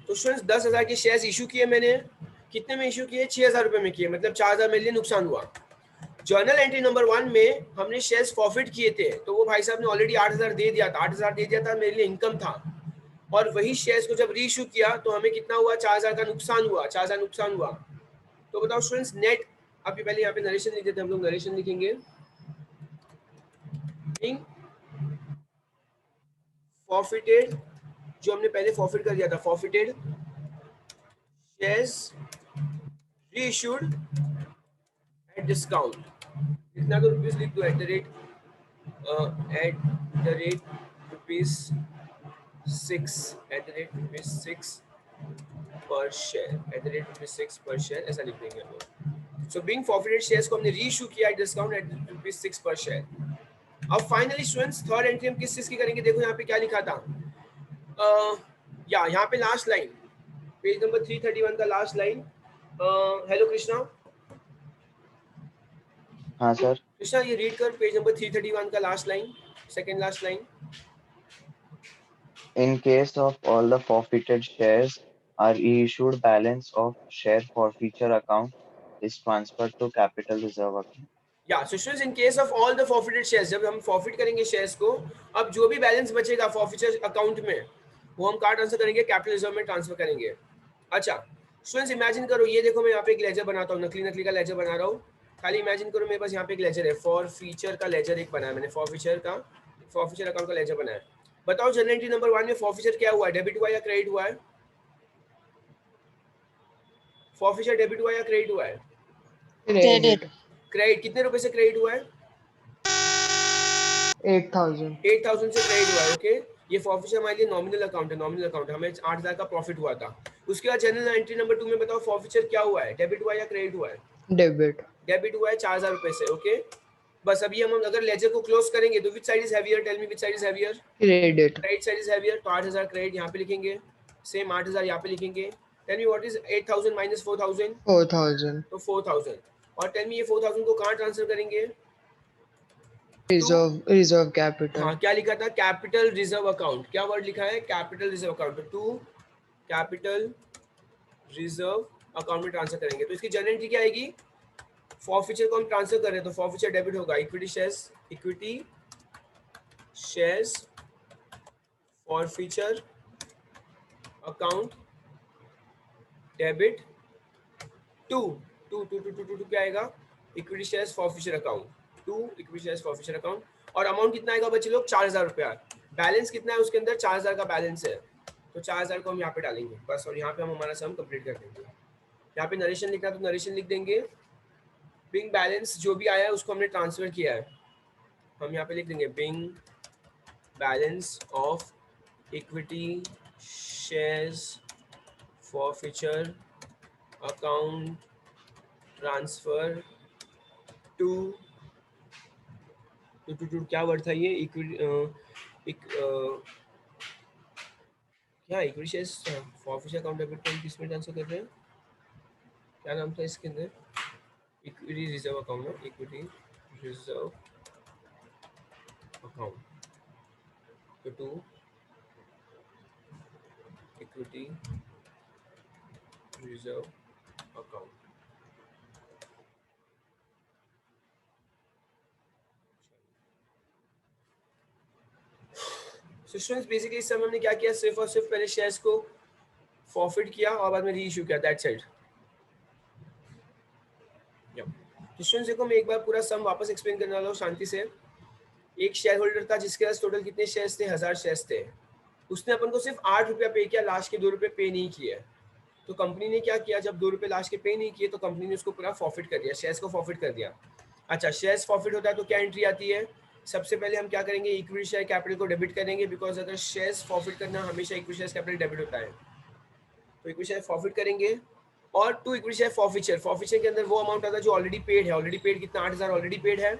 तो स्टूडेंट्स 10,000 के शेयर्स इशू किए मैंने, कितने में इशू किए, 6,000 रुपये में किए, मतलब 4,000 मेरे लिए नुकसान हुआ। जर्नल एंट्री नंबर 1 में हमने शेयर्स फॉरफिट किए थे, तो वो भाई साहब ने ऑलरेडी 8,000 दे दिया था, 8,000 दे दिया था, मेरे लिए इनकम था। और वही शेयर्स को जब री इशू किया तो हमें कितना हुआ, 4,000 का नुकसान हुआ, 4,000 नुकसान हुआ। तो बताओ स्टूडेंट्स नेट, अभी पहले यहाँ पे नरेशन लिख देते हैं हम लोग, नरेशन लिखेंगे, फॉरफिटेड, जो हमने पहले फॉरफिट कर दिया था, forfeited shares reissued at discount, इतना तो रुपीस लिख दो, at the rate rupees 6, at the rate rupees 6 पर share, at the rate rupees 6 पर शेयर, ऐसा लिख देंगे हम लोग। सो बीइंग फॉरफिटेड शेयर्स को हमने रीइश्यू किया एट डिस्काउंट एट रुपीस 6 पर शेयर। अब फाइनली स्टूडेंट्स थर्ड एंट्री हम किस चीज की करेंगे, देखो यहाँ पे क्या लिखा था, या यहाँ पे लास्ट लाइन, पेज नंबर 331 का लास्ट लाइन। हेलो कृष्णा, हाँ सर। कृष्णा ये रीड कर पेज नंबर 331 का last line, second last line. In case of all the forfeited shares are issued, balance of share forfeiture account is transferred to capital reserve account. या so students in case of all the forfeited shares, जब हम फॉरफिट करेंगे शेयर्स को, अब जो भी बैलेंस बचेगा फॉरफिचर अकाउंट में वो हम कहाँ ट्रांसफर करेंगे, कैपिटल रिजर्व में ट्रांसफर करेंगे। अच्छा स्टूडेंट्स इमेजिन करो, ये देखो मैं यहाँ पे एक लेजर बनाता हूँ, नकली का लेजर बना रहा हूँ, खाली इमेजिन करो मेरे पास यहाँ पे एक लेजर है, फॉरफिचर का लेजर एक बनाया मैंने, फॉरफिचर अकाउंट का लेजर बनाया। बताओ जर्नल एंट्री नंबर 1 में फॉरफिचर क्या हुआ है, डेबिट हुआ या क्रेडिट हुआ है, फॉरफिचर डेबिट हुआ या क्रेडिट हुआ है, क्रेडिट। क्रेडिट कितने रुपए से क्रेडिट हुआ है, 8,000 से क्रेडिट हुआ है। ओके ये फॉरफिचर हमारे लिए नॉमिनल अकाउंट है, नॉमिनल अकाउंट, हमें 8,000 का प्रॉफिट हुआ था। उसके बाद जनरल एंट्री नंबर 2 में बताओ फॉरफिचर क्या हुआ है, डेबिट हुआ या क्रेडिट हुआ है, डेबिट हुआ है 4,000 रुपए से। ओके बस अभी हम अगर लेजर को क्लोज करेंगे तो which side is heavier, tell me which side is heavier, credit side is heavier, तो 8,000 क्रेडिट यहाँ पे लिखेंगे, सेम 8,000 यहाँ पे लिखेंगे। Tell me what is 8,000 minus 4,000, 4,000 तो 4,000। और टेल मी ये 4,000 को कहाँ ट्रांसफर करेंगे, रिजर्व कैपिटल। हाँ क्या लिखा था, कैपिटल रिजर्व अकाउंट, क्या वर्ड लिखा है, capital reserve account, to capital reserve account में ट्रांसफर करेंगे। तो इसकी जनरल एंट्री क्या आएगी, फॉरफिचर को हम ट्रांसफर कर रहे हैं तो फॉरफिचर डेबिट होगा, equity shares forfeiture account debit to क्या आएगा, equity shares forfeiture account, to equity shares forfeiture account. और अमाउंट कितना आएगा बच्चे लोग, 4,000 रुपया, बैलेंस कितना है उसके अंदर, 4,000 का बैलेंस है, तो 4,000 को हम यहाँ पे डालेंगे बस, और यहाँ पे हम हमारा सम कंप्लीट कर देंगे। यहाँ पे नरेशन लिखना तो नरेशन लिख देंगे, बिंग बैलेंस जो भी आया है उसको हमने ट्रांसफर किया है, हम यहाँ पे लिख देंगे being balance of equity shares forfeiture account transfer to क्या वर्ड था ये, इक्विटी क्या equity shares forfeiture account debit किसमें ट्रांसफर कर रहे हैं, क्या नाम था इसके अंदर, इक्विटी रिजर्व अकाउंट ना, इक्विटी रिजर्व अकाउंट, तो to equity reserve account. So students basically इस समय हमने क्या किया, सिर्फ और सिर्फ पहले शेयर्स को फॉरफिट किया और बाद में री इशू किया, दैट्स इट। स्टूडेंट्स देखो मैं एक बार पूरा सम वापस एक्सप्लेन करने वाला हूँ शांति से। एक शेयर होल्डर था जिसके पास टोटल कितने शेयर्स थे, 1000 शेयर्स थे, उसने अपन को सिर्फ 8 रुपया पे किया, लास्ट के 2 रुपये पे नहीं किए। तो कंपनी ने क्या किया, जब 2 रुपये लास्ट के पे नहीं किए तो कंपनी ने उसको पूरा फॉरफिट कर दिया, शेयर्स को फॉरफिट कर दिया। अच्छा शेयर्स फॉरफिट होता है तो क्या एंट्री आती है, सबसे पहले हम क्या करेंगे, इक्विटी शेयर कैपिटल को डेबिट करेंगे, बिकॉज अगर शेयर्स फॉरफिट करना हमेशा इक्विटी शेयर कैपिटल डेबिट होता है, तो इक्विटी शेयर फॉरफिट करेंगे। और टू इक्विटी शेयर फॉरफिचर के अंदर वो अमाउंट आता है जो ऑलरेडी पेड है, ऑलरेडी पेड कितना, 8,000 ऑलरेडी पेड है।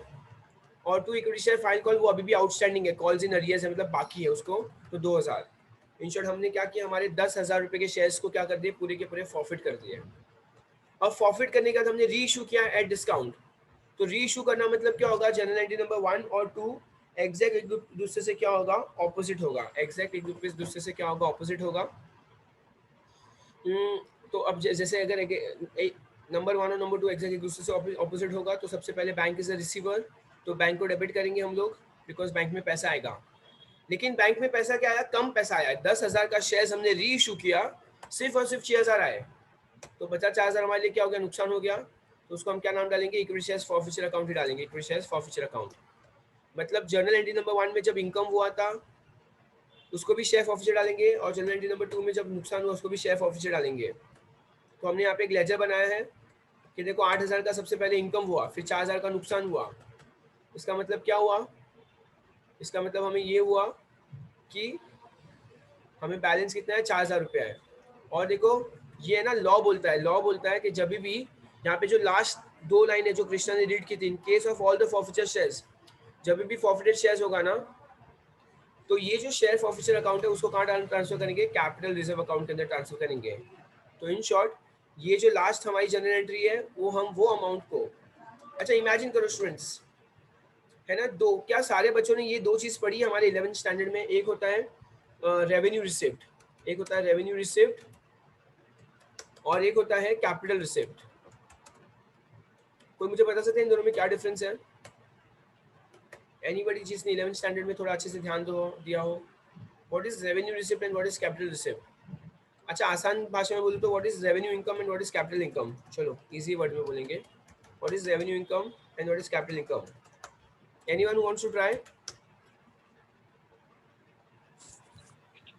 और to equity share final call वो अभी भी आउटस्टैंडिंग है, कॉल्स इन अरियर्स है, मतलब बाकी है उसको, तो 2,000। इन शॉर्ट हमने क्या किया, हमारे 10,000 रुपए के शेयर्स को क्या कर दिए, पूरे के पूरे फॉरफिट कर दिए। अब फॉरफिट करने के बाद हमने री इशू किया एट डिस्काउंट। तो री इशू करना मतलब क्या होगा, जनरल एंट्री नंबर 1 और 2 एग्जैक्ट एक दूसरे से क्या होगा, ऑपोजिट होगा। एग्जैक्ट एक दूसरे से क्या होगा, ऑपोजिट होगा। तो अब जैसे अगर नंबर 1 और नंबर 2 एग्जैक्ट एक दूसरे से ऑपोजिट होगा तो सबसे पहले बैंक इज अ रिसीवर, तो बैंक को डेबिट करेंगे हम लोग, बिकॉज बैंक में पैसा आएगा। लेकिन बैंक में पैसा क्या आया, कम पैसा आया। 10,000 का शेयर्स हमने री इशू किया, सिर्फ और सिर्फ 6,000 आए, तो बचा 4,000 हमारे लिए क्या हो गया, नुकसान हो गया। तो उसको हम क्या नाम डालेंगे, इक्विटी शेयर्स फॉरफिचर अकाउंट ही डालेंगे, इक्विटी शेयर्स फॉरफिचर अकाउंट। मतलब जर्नल एंट्री नंबर 1 में जब इनकम हुआ था उसको भी शेयर फॉरफिचर डालेंगे, और जर्नल एंट्री नंबर 2 में जब नुकसान हुआ उसको भी शेयर फॉरफिचर डालेंगे। तो हमने यहाँ पे एक लेजर बनाया है कि देखो 8,000 का सबसे पहले इनकम हुआ, फिर 4,000 का नुकसान हुआ। इसका मतलब क्या हुआ, इसका मतलब हमें ये हुआ कि हमें बैलेंस कितना है, 4,000 रुपया है। और देखो ये ना लॉ बोलता है कि जब भी यहाँ पे जो लास्ट 2 लाइन है जो कृष्णा ने रीड की थी, इन case of all the forfeiture shares, जब भी फॉरफिटेड शेयर्स होगा ना, तो ये जो शेयर फॉरफिचर अकाउंट है उसको कहाँ ट्रांसफर करेंगे, कैपिटल रिजर्व अकाउंट के अंदर ट्रांसफर करेंगे। तो इन शॉर्ट ये जो लास्ट हमारी जनरल एंट्री है वो अमाउंट को, अच्छा इमेजिन करो स्टूडेंट्स, है ना, दो, क्या सारे बच्चों ने ये 2 चीज पढ़ी है हमारे 11th स्टैंडर्ड में। एक होता है रेवेन्यू रिसिप्ट, एक होता है रेवेन्यू रिसिप्ट, और एक होता है कैपिटल रिसिप्ट। कोई मुझे बता सकते हैं इन दोनों में क्या डिफरेंस है? एनीबॉडी जिसने 11th स्टैंडर्ड में थोड़ा अच्छे से ध्यान दिया हो, what is revenue receipt and what is capital receipt? अच्छा आसान भाषा में बोलूं तो what is revenue income and what is capital income. चलो इजी वर्ड में बोलेंगे, what is revenue income and what is capital income. Anyone who wants to try?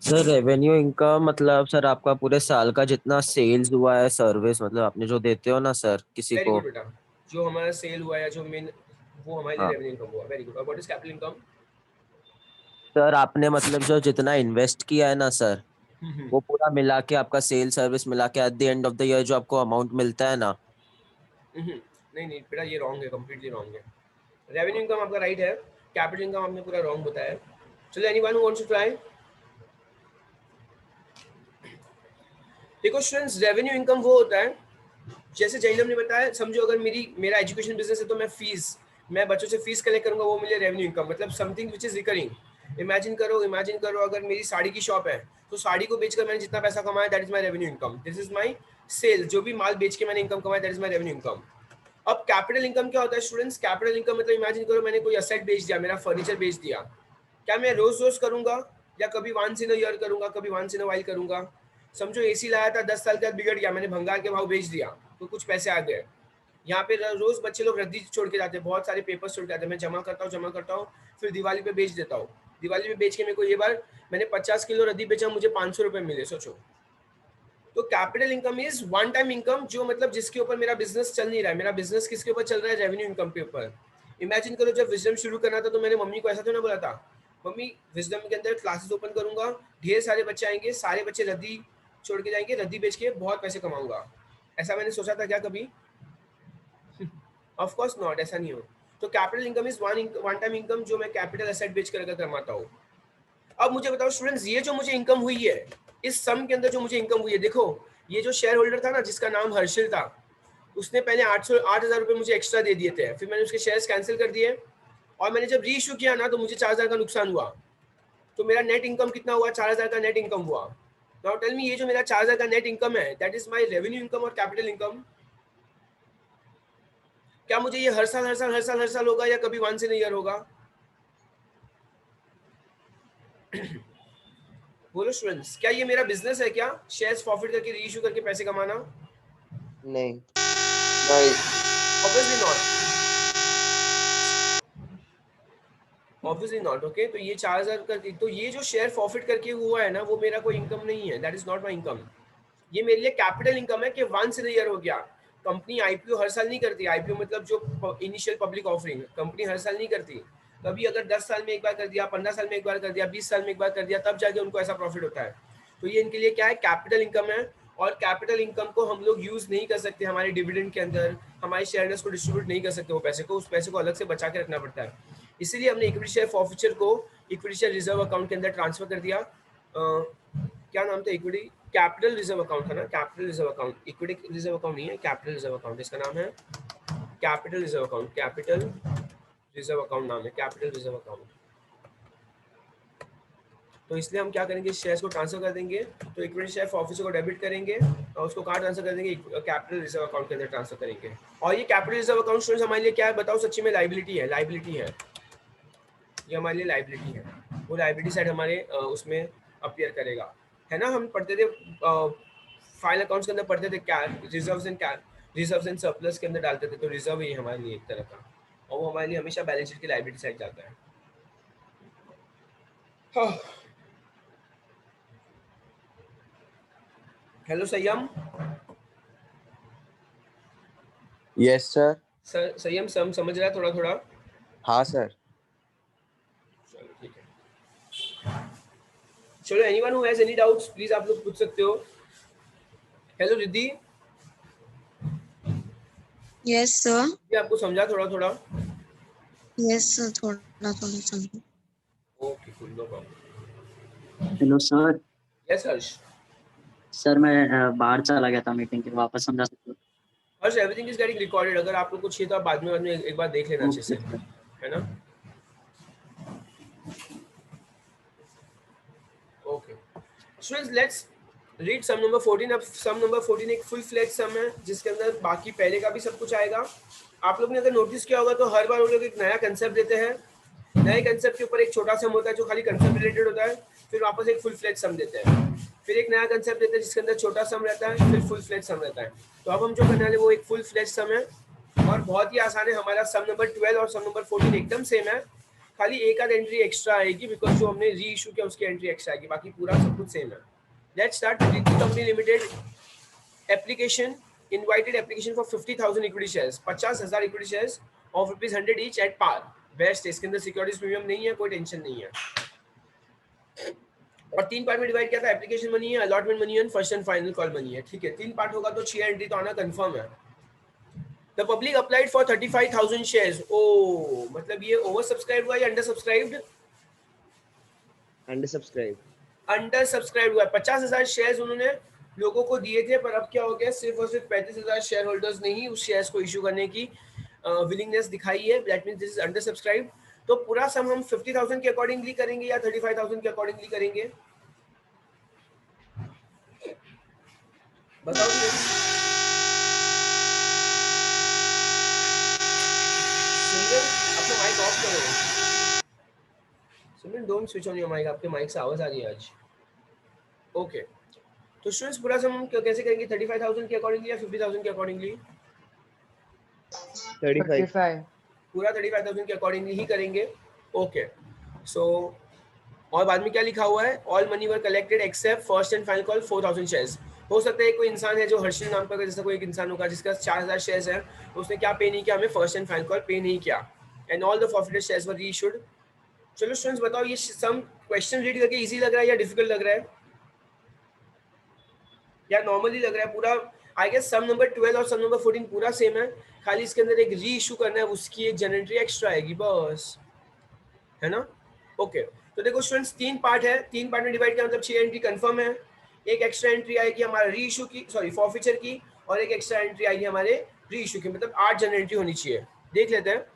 Sir revenue income मतलब सर आपका पूरे साल का जितना सेल्स हुआ है, सर्विस मतलब आपने जो देते हो ना सर किसी वेरी को, गुड बेटा, जो हमारा सेल हुआ या जो मेन, वो हमारे लिए हाँ रेवेन्यू इनकम हुआ। Very good. और what is capital income? Sir आपने मतलब जो जितना इन्वेस्ट किया है ना सर, वो पूरा मिला के आपका सेल सर्विस मिला के at the end of the year जो आपको अमाउंट मिलता है ना। नहीं बेटा ये रॉन्ग है, कंप्लीटली रॉन्ग है। रेवेन्यू इनकम आपका राइट है, कैपिटल इनकम आपने पूरा रॉन्ग बताया। चलो anyone who wants to try? देखो स्टूडेंट्स, रेवेन्यू इनकम वो होता है, जैसे जैनब ने बताया, समझो अगर मेरा एजुकेशन बिजनेस है तो मैं बच्चों से फीस कलेक्ट करूंगा, वो मिले रेवेन्यू इनकम, मतलब something which is recurring. Imagine करो अगर मेरी साड़ी की शॉप है तो साड़ी को बेचकर मैंने जितना पैसा कमाया that is my revenue income, this is my sale. जो भी माल बेच के मैंने इनकम कमाया that is my revenue income. अब कैपिटल इनकम क्या होता है स्टूडेंट्स? कैपिटल इनकम मतलब इमेजिन करो मैंने कोई असेट बेच दिया, मेरा फर्नीचर बेच दिया, क्या मैं रोज करूंगा या कभी वंस इन अ ईयर करूंगा, कभी वंस इन अ वाइल करूंगा? समझो एसी लाया था 10 साल के बाद बिगड़ गया, मैंने भंगार के भाव बेच दिया तो कुछ पैसे आ गए। यहाँ पे रोज बच्चे लोग रद्दी छोड़ के जाते हैं, बहुत सारे पेपर्स छोड़ के जाते हैं, मैं जमा करता हूँ फिर दिवाली पे बेच देता हूँ। दिवाली पे बेच के मेरे को ये बार मैंने 50 किलो रद्दी बेचा, मुझे 500 रुपए मिले, सोचो। तो capital income is one time income, जो मतलब जिसके ऊपर मेरा बिजनेस चल नहीं रहा है। मेरा बिजनेस किसके ऊपर चल रहा है? रेवेन्यू इनकम के ऊपर। इमेजिन करो जब विजडम शुरू करना था तो मैंने मम्मी को ऐसा तो ना बोला था, मम्मी विजडम के अंदर क्लासेस ओपन करूंगा, ढेर सारे बच्चे आएंगे, सारे बच्चे रद्दी छोड़ के जाएंगे, रद्दी बेच के बहुत पैसे कमाऊंगा। ऐसा मैंने सोचा था क्या कभी? ऑफ कोर्स नॉट, ऐसा नहीं हो। तो capital income is one time income, जो मैं कैपिटल एसेट बेच कर अगर कमाता हूँ। अब मुझे बताओ स्टूडेंट्स, ये जो मुझे इनकम हुई है, इस सम के अंदर जो मुझे इनकम हुई है, देखो ये जो शेयर होल्डर था ना जिसका नाम हर्षिल था, उसने पहले 8,000 रुपए मुझे एक्स्ट्रा दे दिए थे, फिर मैंने उसके शेयर्स कैंसिल कर दिए, और मैंने जब री इशू किया ना तो मुझे 4,000 का नुकसान हुआ। तो मेरा नेट इनकम कितना हुआ? 4,000 का नेट इनकम हुआ। नाउ टेल मी, ये जो मेरा 4,000 का नेट इनकम है that is my revenue income और कैपिटल इनकम। क्या मुझे ये हर साल होगा या कभी वंस इन अ ईयर होगा? बोलो स्टूडेंट्स, क्या ये मेरा बिजनेस है क्या, शेयर्स फॉरफिट करके री इशू करके पैसे कमाना? नहीं ऑब्वियसली नॉट। ओके, तो ये 4,000 का, तो ये जो शेयर फॉरफिट करके हुआ है ना, वो मेरा कोई इनकम नहीं है, that is not my income. ये मेरे लिए कैपिटल इनकम है कि वंस इन अ ईयर हो गया। कंपनी आईपीओ हर साल नहीं करती, आईपीओ मतलब जो इनिशियल पब्लिक ऑफरिंग, कंपनी हर साल नहीं करती। कभी अगर 10 साल में एक बार कर दिया, 15 साल में एक बार कर दिया, 20 साल में एक बार कर दिया, तब जाके उनको ऐसा प्रॉफिट होता है। तो ये इनके लिए क्या है? कैपिटल इनकम है। और कैपिटल इनकम को हम लोग यूज नहीं कर सकते हमारे डिविडेंड के अंदर, हमारे शेयरर्स को डिस्ट्रीब्यूट नहीं कर सकते वो पैसे को, उस पैसे को अलग से बचा के रखना पड़ता है। इसीलिए हमने इक्विटी शेयर फॉरफिचर को इक्विटी शेयर रिजर्व अकाउंट के अंदर ट्रांसफर कर दिया। क्या नाम था इक्विटी कैपिटल रिजर्व अकाउंट था ना, capital reserve account, equity reserve account नहीं है, कैपिटल रिजर्व अकाउंट, इसका नाम है capital reserve account, capital reserve account नाम है, कैपिटल रिजर्व अकाउंट। तो इसलिए हम क्या करेंगे, शेयर्स को ट्रांसफर कर देंगे, तो इक्विटी शेयर ऑफिसर को डेबिट करेंगे और उसको कहाँ ट्रांसफर कर देंगे, कैपिटल रिजर्व अकाउंट के अंदर ट्रांसफर करेंगे। और ये कैपिटल रिजर्व अकाउंट स्टूडेंट्स हमारे लिए क्या है बताओ, सच्ची में लाइबिलिटी है, लाइबिलिटी है, ये हमारे लिए लाइबिलिटी है, वो लाइबिलिटी साइड हमारे उसमें अपीयर करेगा, है ना। हम पढ़ते थे फाइनल अकाउंट्स के अंदर पढ़ते थे क्या, रिजर्व्स एंड सरप्लस के अंदर डालते थे, तो रिजर्व ही हमारे लिए एक तरह का, और वो हमारे लिए हमेशा बैलेंस शीट की लाइबिलिटी साइड जाता है। हेलो संयम। Yes sir. संयम समझ रहा है थोड़ा थोड़ा? हाँ सर। चलो ठीक है, चलो anyone who has any doubts please आप लोग पूछ सकते हो। हेलो रिद्धि। Yes sir. ये आपको समझा थोड़ा थोड़ा? यस सर, थोड़ा थोड़ा समझा। Okay cool, no problem. Hello sir. Yes Harsh. Sir मैं बाहर चला गया था मीटिंग के, वापस समझा सकते हो? हर्ष एवरीथिंग इज गेटिंग रिकॉर्डेड, अगर आप लोग को चाहिए तो आप बाद में एक बार देख लेना अच्छे से, है ना। Okay students, let's read sum number 14। अब सम नंबर 14 एक फुल फ्लेज सम है जिसके अंदर बाकी पहले का भी सब कुछ आएगा। आप लोग ने अगर नोटिस किया होगा तो हर बार वो लोग एक नया कंसेप्ट देते हैं, नए कंसेप्ट के ऊपर एक छोटा सम होता है जो खाली कंसेप्ट रिलेटेड होता है, फिर वापस एक फुल फ्लेज सम देते हैं, फिर एक नया कंसेप्ट देते हैं जिसके अंदर छोटा सम रहता है, फिर फुल फ्लेज सम रहता है। तो अब हम जो करने वाले वो एक फुल फ्लेज सम है और बहुत ही आसान है। हमारा सम नंबर 12 और सम नंबर 14 एकदम सेम है, खाली एक आध एंट्री एक्स्ट्रा आएगी बिकॉज जो हमने री इशू किया उसकी एंट्री एक्स्ट्रा आएगी, बाकी पूरा सब कुछ सेम है। Let's start. Preeti company limited application, invited application for 50,000 equity shares, 50,000 equity shares of ₹100 each at par. Best, इसके अंदर सिक्योरिटीज प्रीमियम नहीं है, कोई टेंशन नहीं है। और 3 पार्ट में डिवाइड किया था, एप्लीकेशन मनी है, अलॉटमेंट मनी है, first and final call money है। ठीक है, 3 पार्ट होगा तो 6 एंट्री तो आना कंफर्म है। The public applied for 35,000 shares. ओ मतलब ये ओवर सब्सक्राइब हुआ या under subscribed? Under subscribe. Under subscribe हुआ। 50,000 शेयर्स उन्होंने लोगों को दिए थे, पर अब क्या हो गया, सिर्फ और सिर्फ 35,000 शेयर होल्डर्स ने ही उस शेयर्स को इशू करने की विलिंगनेस दिखाई है। That means this is under subscribe. तो पूरा सम हम 50,000 के अकॉर्डिंगली करेंगे या 35,000 के अकॉर्डिंगली करेंगे, बताओ। अपना माइक ऑफ करो। Simran don't switch on your mic, आपके माइक से आवाज आ रही है आज। ओके तो स्टूडेंट्स पूरा सम हम कैसे करेंगे, 35,000 के अकॉर्डिंगली या 50,000 के अकॉर्डिंगली? 35 पूरा 35,000 के अकॉर्डिंगली ही करेंगे। ओके सो और बाद में क्या लिखा हुआ है, all money were collected except first and final call 4,000 shares. हो सकता है कोई इंसान है जो हर्षिल नाम का, जैसा कोई एक इंसान होगा जिसका 4,000 शेयर्स है, तो उसने क्या पे नहीं किया, हमें फर्स्ट एंड फाइनल कॉल पे नहीं किया, and all the forfeited shares were reissued. चलो स्टूडेंट्स बताओ, ये सम क्वेश्चन रीड करके इजी लग रहा है या डिफिकल्ट लग रहा है या नॉर्मली लग रहा है? पूरा आई गेस सम नंबर 12 और सम नंबर 14 पूरा सेम है, खाली इसके अंदर एक री इशू करना है, उसकी एक जनरेटरी एक्स्ट्रा आएगी बस, है ना। ओके तो देखो स्टूडेंट्स 3 पार्ट है, 3 पार्ट में डिवाइड किया मतलब 6 एंट्री कंफर्म है। एक एक्स्ट्रा एंट्री आएगी हमारा री इशू की, सॉरी फॉरफीचर की, और एक एक्स्ट्रा एंट्री आएगी हमारे री इशू की, मतलब 8 जनरेटरी होनी चाहिए। देख लेते हैं।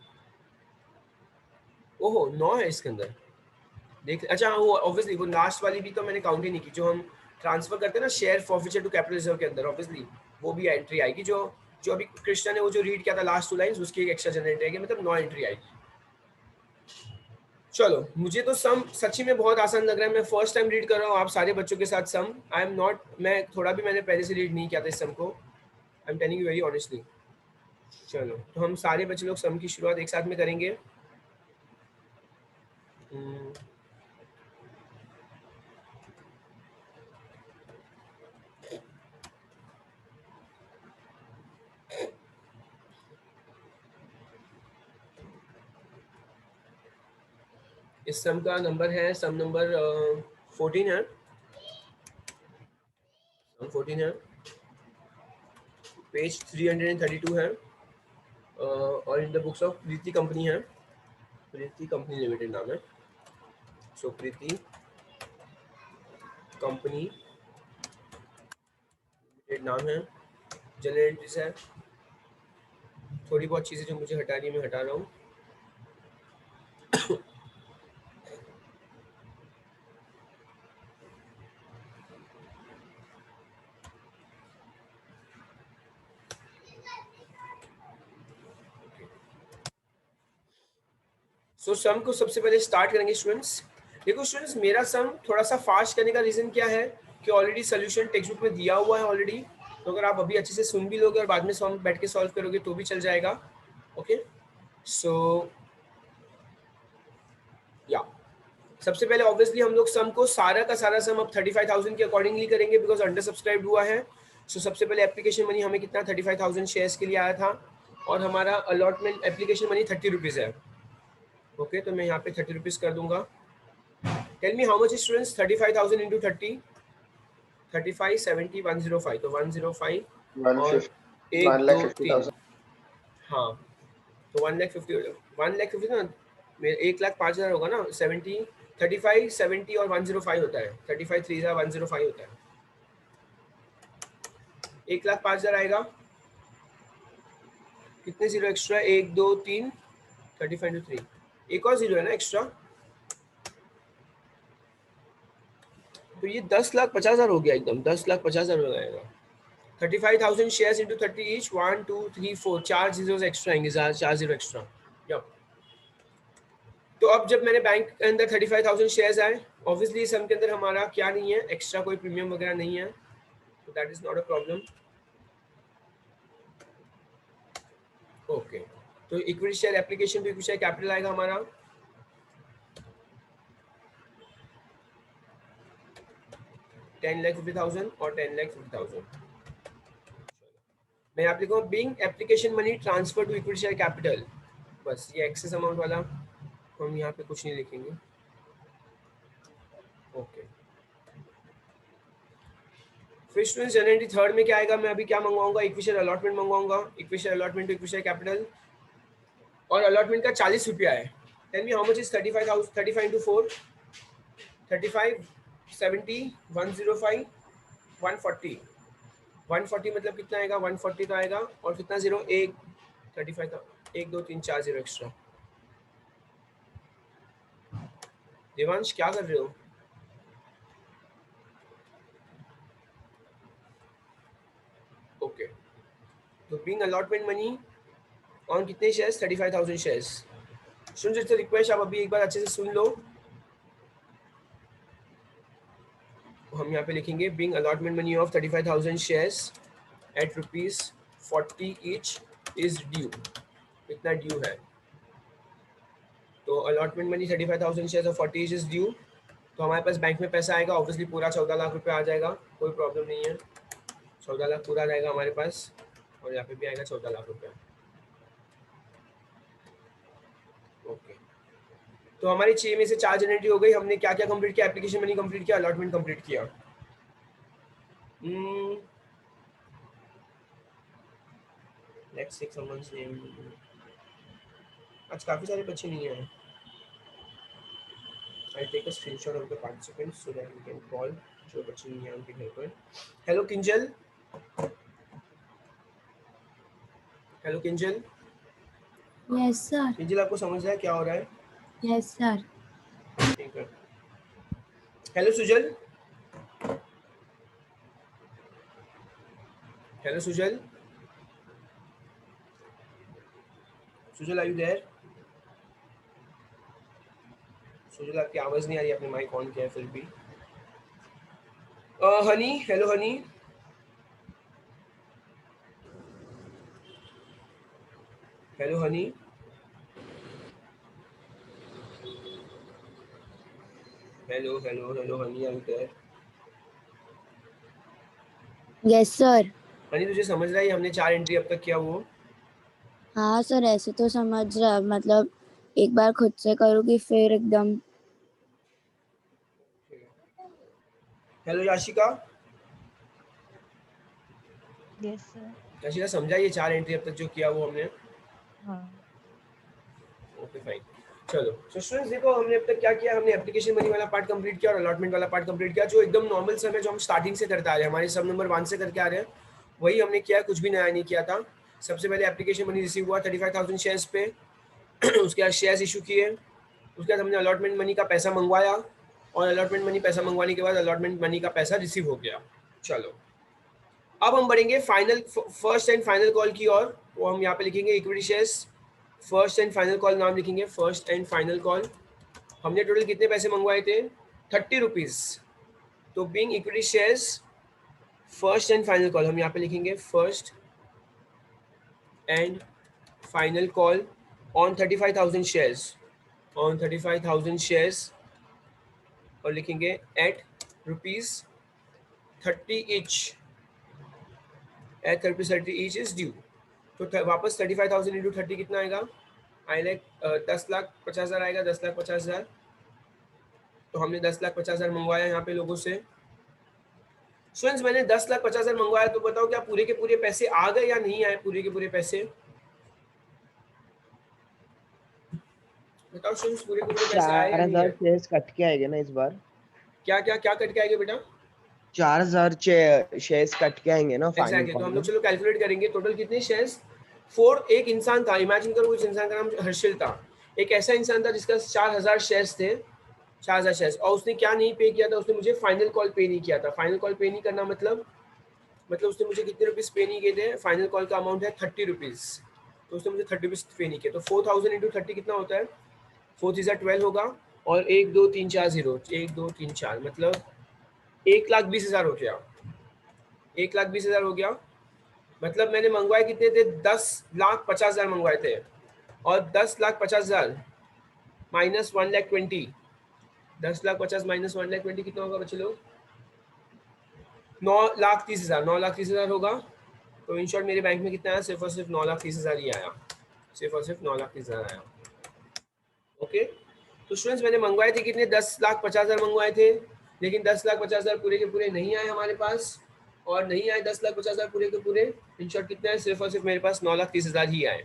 ओहो 9 है इसके अंदर, देख। अच्छा वो ऑब्वियसली वो लास्ट वाली भी तो मैंने काउंट ही नहीं की, जो हम ट्रांसफर करते हैं ना share forfeiture to capital reserve के अंदर, ऑब्वियसली वो भी एंट्री आएगी। जो अभी कृष्णा ने वो जो रीड किया था लास्ट 2 लाइंस, उसकी एक एक्स्ट्रा जनरेट आएगी, मतलब 9 एंट्री आएगी। चलो मुझे तो सम सच्ची में बहुत आसान लग रहा है, मैं फर्स्ट टाइम रीड कर रहा हूँ आप सारे बच्चों के साथ सम। आई एम नॉट, मैं थोड़ा भी मैंने पहले से रीड नहीं किया था इस सम को, I am telling you very honestly. चलो तो हम सारे बच्चे लोग सम की शुरुआत एक साथ में करेंगे। इस सम का नंबर है, सम नंबर 14 है, सम 14 है, पेज 332 है, और in the books of Preeti company है, प्रीति कंपनी लिमिटेड नाम है। सो प्रीति कंपनी नाम है, जनरल एंट्रीज है, थोड़ी बहुत चीजें जो मुझे हटानी है मैं हटा रहा हूँ। सो सम को सबसे पहले स्टार्ट करेंगे स्टूडेंट्स। देखो स्टूडेंट्स, मेरा सम थोड़ा सा फास्ट करने का रीजन क्या है कि ऑलरेडी सोल्यूशन टेक्स्ट बुक में दिया हुआ है ऑलरेडी, तो अगर आप अभी अच्छे से सुन भी लोगे और बाद में सम बैठ के सॉल्व करोगे तो भी चल जाएगा। ओके, सो या सबसे पहले ऑब्वियसली हम लोग सम को सारा का सारा सम अब 35,000 के अकॉर्डिंगली करेंगे बिकॉज अंडर सब्सक्राइब्ड हुआ है। सो सबसे पहले एप्लीकेशन मनी हमें कितना 35,000 शेयर्स के लिए आया था और हमारा अलॉटमेंट एप्लीकेशन मनी 30 रुपीज़ है। ओके, तो मैं यहाँ पे 30 रुपीज़ कर दूंगा। Tell me how much is students 35,000 into 30, 35, 70, 105, तो 105 और 1, 2, 3, हाँ तो 1,50,000 ना, 1,05,000 होगा ना, 70, 35, 70 और 105 होता है, 35, 3 105 होता है, 1,05,000 आएगा। कितने जीरो एक्स्ट्रा, 1, 2, 3, 35 इंटू 3, एक और जीरो है ना एक्स्ट्रा, तो ये 10,50,000 हो गया, एकदम 10,50,000 हो जाएगा। 35,000 shares into 30 each, 1, 2, 3, 4, 4 zeros extra आएंगे, 4 जीरो एक्स्ट्रा। तो अब जब मैंने बैंक के अंदर 35,000 शेयर्स आए, ऑब्वियसली सम के अंदर हमारा क्या नहीं है, एक्स्ट्रा कोई प्रीमियम वगैरह नहीं है, तो that is not a problem. Okay, तो इक्विटी शेयर एप्लीकेशन पे इक्विटी शेयर कैपिटल आएगा हमारा 10,50,000 और 10,50,000। मैं यहाँ पे लिखूँगा being application money transfer to equity share capital, बस ये एक्सेस अमाउंट वाला हम यहाँ पे कुछ नहीं लिखेंगे। ओके, फिर स्टूडेंट्स जनरली थर्ड में क्या आएगा, मैं अभी क्या मंगवाऊंगा, इक्विटी शेयर अलॉटमेंट मंगवाऊंगा, equity share allotment to equity share capital, और अलॉटमेंट का 40 रुपया है। Tell me how much is 35,000, 35 into 4, 35, 70, 105, 140, 140 मतलब कितना आएगा, 140 तो आएगा, और कितना जीरो, 1, 35 था, 1, 2, 3, 4 जीरो एक्स्ट्रा। देवांश क्या कर रहे हो? ओके, तो बीइंग अलॉटमेंट मनी ऑन कितने शेयर्स, 35,000 शेयर्स। सुन जैसे रिक्वेस्ट, आप अभी एक बार अच्छे से सुन लो। हम यहाँ पे लिखेंगे being allotment money of 35,000 shares at ₹40 each is due, कितना ड्यू है, तो allotment money 35,000 shares of 40 each is due, तो हमारे पास बैंक में पैसा आएगा, ऑब्वियसली पूरा 14 लाख रुपए आ जाएगा, कोई प्रॉब्लम नहीं है, 14 लाख पूरा आ जाएगा हमारे पास, और यहाँ पे भी आएगा 14 लाख रुपया। ओके, तो हमारी 6 में से 4 जनरेट हो गई। हमने क्या क्या कंप्लीट किया, एप्लीकेशन मनी कंप्लीट किया, अलॉटमेंट कंप्लीट किया। Let's take someone's name. आज काफी सारे बच्चे नहीं आए। I take a screenshot of the participants so that we can call, जो बच्चे नहीं आए उनके घर पर। Hello Kinjal, hello Kinjal. Yes sir. Kinjal, आपको समझ रहा है क्या हो रहा है? Yes sir. ठीक है। Hello Sujal, hello Sujal, Sujal are you there? Sujal, आपकी आवाज नहीं आ रही, आपने माइक ऑन किया है फिर भी। Honey, hello Honey, hello Honey, hello hello hello Honey, are you there? Yes sir. Honey, तुझे समझ रहा है हमने 4 एंट्री अब तक किया वो? हाँ सर, ऐसे तो समझ रहा, मतलब एक बार खुद से करूँगी फिर एकदम। Hello Yashika. Yes sir. Yashika, समझा ये 4 एंट्री अब तक जो किया वो हमने? हाँ। Okay fine. चलो तो स्टूडेंट्स देखो हमने अब तक क्या किया, हमने एप्लीकेशन मनी वाला पार्ट कंप्लीट किया और अलॉटमेंट वाला पार्ट कंप्लीट किया, जो एकदम नॉर्मल सम है, जो हम स्टार्टिंग से करते आ रहे हैं, हमारे सब नंबर 1 से करके आ रहे हैं, वही हमने किया, कुछ भी नया नहीं किया था। सबसे पहले एप्लीकेशन मनी रिसीव हुआ 35,000 शेयर्स पे, उसके बाद शेयर्स इशू किए, उसके बाद हमने अलॉटमेंट मनी का पैसा मंगवाया और अलॉटमेंट मनी पैसा मंगवाने के बाद अलॉटमेंट मनी का पैसा रिसीव हो गया। चलो अब हम बढ़ेंगे final first and final call की ओर, तो हम यहाँ पे लिखेंगे equity shares first and final call, नाम लिखेंगे फर्स्ट एंड फाइनल कॉल। हमने टोटल कितने पैसे मंगवाए थे? 30 रुपीज। तो being equity shares first and final call, हम यहाँ पे लिखेंगे first and final call on 35,000 shares, on 35,000 shares, और लिखेंगे at ₹30 each, at ₹30 each is due. तो वापस 35,000 इंटू 30 कितना आएगा? आएगा 10,50,000 आएगा, 10,50,000। तो हमने 10,50,000 मंगवाया यहाँ पे लोगों से। स्टूडेंट्स मैंने 10,50,000 मंगवाया, तो बताओ क्या पूरे के पूरे पैसे आ गए या नहीं आए? पूरे के पूरे पैसे बताओ स्टूडेंट्स, पूरे के पूरे पैसे आए या नहीं आए? 4,000 शेयर्स कट के आएंगे ना इस बार? क्या क्या क्या कट के आएंगे बेटा? 4,000 शेयर्स कट के आएंगे ना फाइनल Exactly. तो कॉल हम में। लोग चलो कैलकुलेट करेंगे टोटल कितने शेयर्स। 4 एक इंसान था, इमेजिन करो उस इंसान का नाम हर्षिल था। एक ऐसा इंसान था जिसका 4,000 शेयर्स थे, 4,000 शेयर्स, और उसने क्या नहीं पे किया था? उसने मुझे फाइनल कॉल पे नहीं किया था। फाइनल कॉल पे नहीं करना मतलब उसने मुझे कितने रुपीस पे नहीं किए थे? फाइनल कॉल का अमाउंट है 30 रुपीज, तो उसने मुझे 30 रुपीज पे नहीं किया। तो 4,000 इंटू 30 कितना होता है? 4 3 12 होगा, और 1 2 3 4 0, 1 2 3 4 मतलब 1,20,000 हो गया, 1,20,000 हो गया। मतलब मैंने मंगवाए कितने थे? 10,50,000 मंगवाए थे, और 10,50,000 माइनस 1,20,000, 10,50,000 माइनस 1,20,000 कितना होगा बच्चे लोग? 9,30,000, 9,30,000 होगा। तो इन शॉर्ट मेरे बैंक में कितना आया? सिर्फ और सिर्फ 9,30,000 ही आया, सिर्फ और सिर्फ 9,30,000 आया। ओके, तो स्टूडेंट्स मैंने मंगवाए थे कितने? 10,50,000 मंगवाए थे, लेकिन 10,50,000 पूरे के पूरे नहीं आए हमारे पास, और नहीं आए 10,50,000 पूरे के पूरे। इन शॉर्ट कितना है? सिर्फ और सिर्फ मेरे पास 9,30,000 ही आए।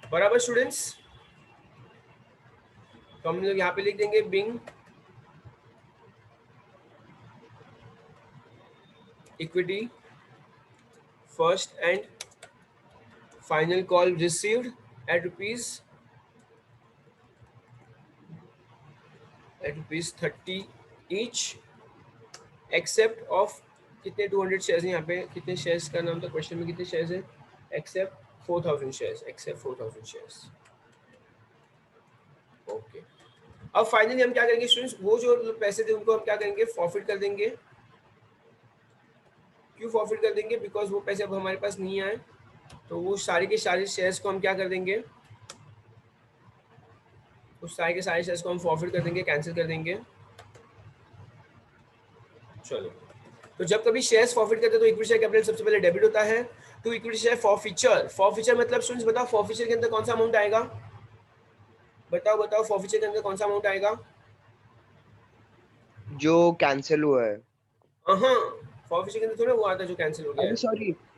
बराबर स्टूडेंट्स? तो हम लोग यहाँ पे लिख देंगे being equity first and final call received at ₹30 each, except of कितने 200 शेयर्स हैं यहाँ पे? कितने शेयर्स का नाम था क्वेश्चन में? कितने शेयर्स है? Except 4,000 shares, except 4,000 shares. Okay, अब फाइनली हम क्या करेंगे स्टूडेंट्स? वो जो पैसे थे उनको हम क्या करेंगे? फॉरफिट कर देंगे। क्यों फॉरफिट कर देंगे? बिकॉज वो पैसे अब हमारे पास नहीं आए, तो वो सारे के सारे शेयर्स को हम क्या कर देंगे? उस सारे के सारे शेयर्स को हम फॉरफिट कर देंगे, कैंसिल कर देंगे। चलो, तो जब कभी शेयर्स फॉरफिट करते हैं तो इक्विटी शेयर कैपिटल सबसे पहले डेबिट होता है to equity share forfeiture. Forfeiture मतलब स्टूडेंट्स बताओ, फॉरफीचर के अंदर कौन सा अमाउंट आएगा? बताओ बताओ, फॉरफीचर के अंदर कौन सा अमाउंट आएगा? जो कैंसिल हुआ है। हाँ, फॉरफीचर के अंदर थोड़ा वो आता है जो कैंसिल हो गया है।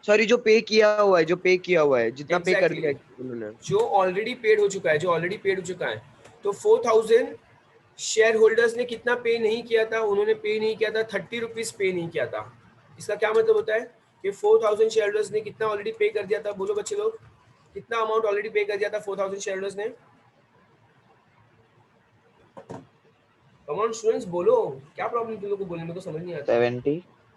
सॉरी जो पे किया हुआ है, जो पे किया हुआ है, जितना पे कर दिया उन्होंने, जो ऑलरेडी पेड हो चुका है, जो ऑलरेडी पेड हो चुका है। तो 4,000 शेयर होल्डर्स ने कितना पे नहीं किया था? उन्होंने पे नहीं किया था, 30 रुपीज पे नहीं किया था। इसका क्या मतलब होता है कि 4,000 शेयर होल्डर्स ने कितना ऑलरेडी पे कर दिया था? बोलो बच्चे लोग, कितना अमाउंट ऑलरेडी पे कर दिया था 4,000 शेयर होल्डर्स ने? कमॉन स्टूडेंट्स बोलो, क्या प्रॉब्लम तुम लोग को बोलने में? तो समझ नहीं आता।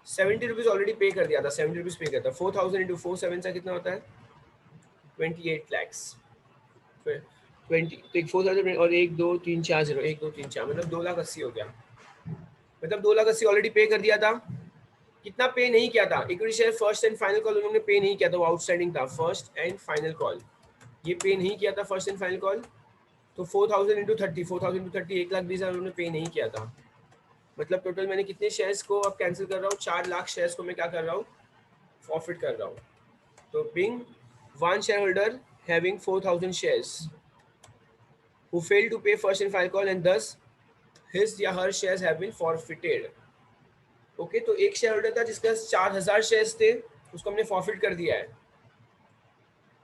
70 रुपीज ऑलरेडी पे कर दिया था, 70 रुपीज पे करता। 4,000 इंटू 4 7 से कितना होता है? 28 lakhs। 20 तो 4,000 और 1 2 3 4 0, 1 2 3 4 मतलब 2,80,000 हो गया। मतलब 2,80,000 ऑलरेडी पे कर दिया था। कितना पे नहीं किया था? Equity share first and final call उन्होंने पे नहीं किया था, वो आउटस्टैंडिंग था। फर्स्ट एंड फाइनल कॉल ये पे नहीं किया था, फर्स्ट एंड फाइनल कॉल। तो 4,000 इंटू 30, 4,000 इंटू 30 1,20,000 उन्होंने पे नहीं किया था। मतलब टोटल मैंने कितने शेयर्स को अब कैंसिल कर रहा हूँ? 4 लाख शेयर्स को मैं क्या कर रहा हूँ? फॉरफिट कर रहा हूँ। तो being one share holder having 4,000 shares who failed to pay first and final call and thus his या her shares have been forfeited। Okay, तो एक शेयर होल्डर था जिसका 4,000 शेयर्स थे, उसको हमने फॉरफिट कर दिया है।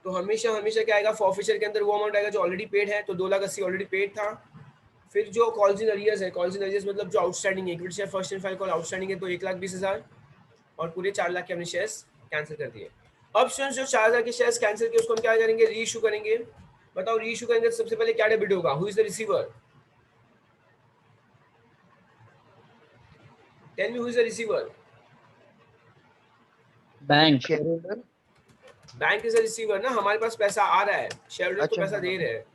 तो हमेशा हमेशा क्या आएगा, फॉरफीचर के अंदर वो अमाउंट आएगा जो ऑलरेडी पेड है, तो 2,80,000 ऑलरेडी पेड था। फिर जो कॉल्स इन अरियर्स है, कॉल्स इन अरियर्स मतलब जो आउटस्टैंडिंग है, equity share first and final call outstanding है, तो 1,20,000 और पूरे 4 लाख के हमने शेयर्स कैंसिल कर दिए। अब स्टूडेंट्स जो 4,000 के शेयर्स कैंसिल किए उसको हम क्या करेंगे, री इशू करेंगे। बताओ री इशू करेंगे तो सबसे पहले क्या डेबिट होगा, who is the receiver, tell me who is the receiver. Bank. Shareholder. Bank is the receiver ना, हमारे पास पैसा आ रहा है, शेयर होल्डर को अच्छा, पैसा हाँ। दे रहे हैं।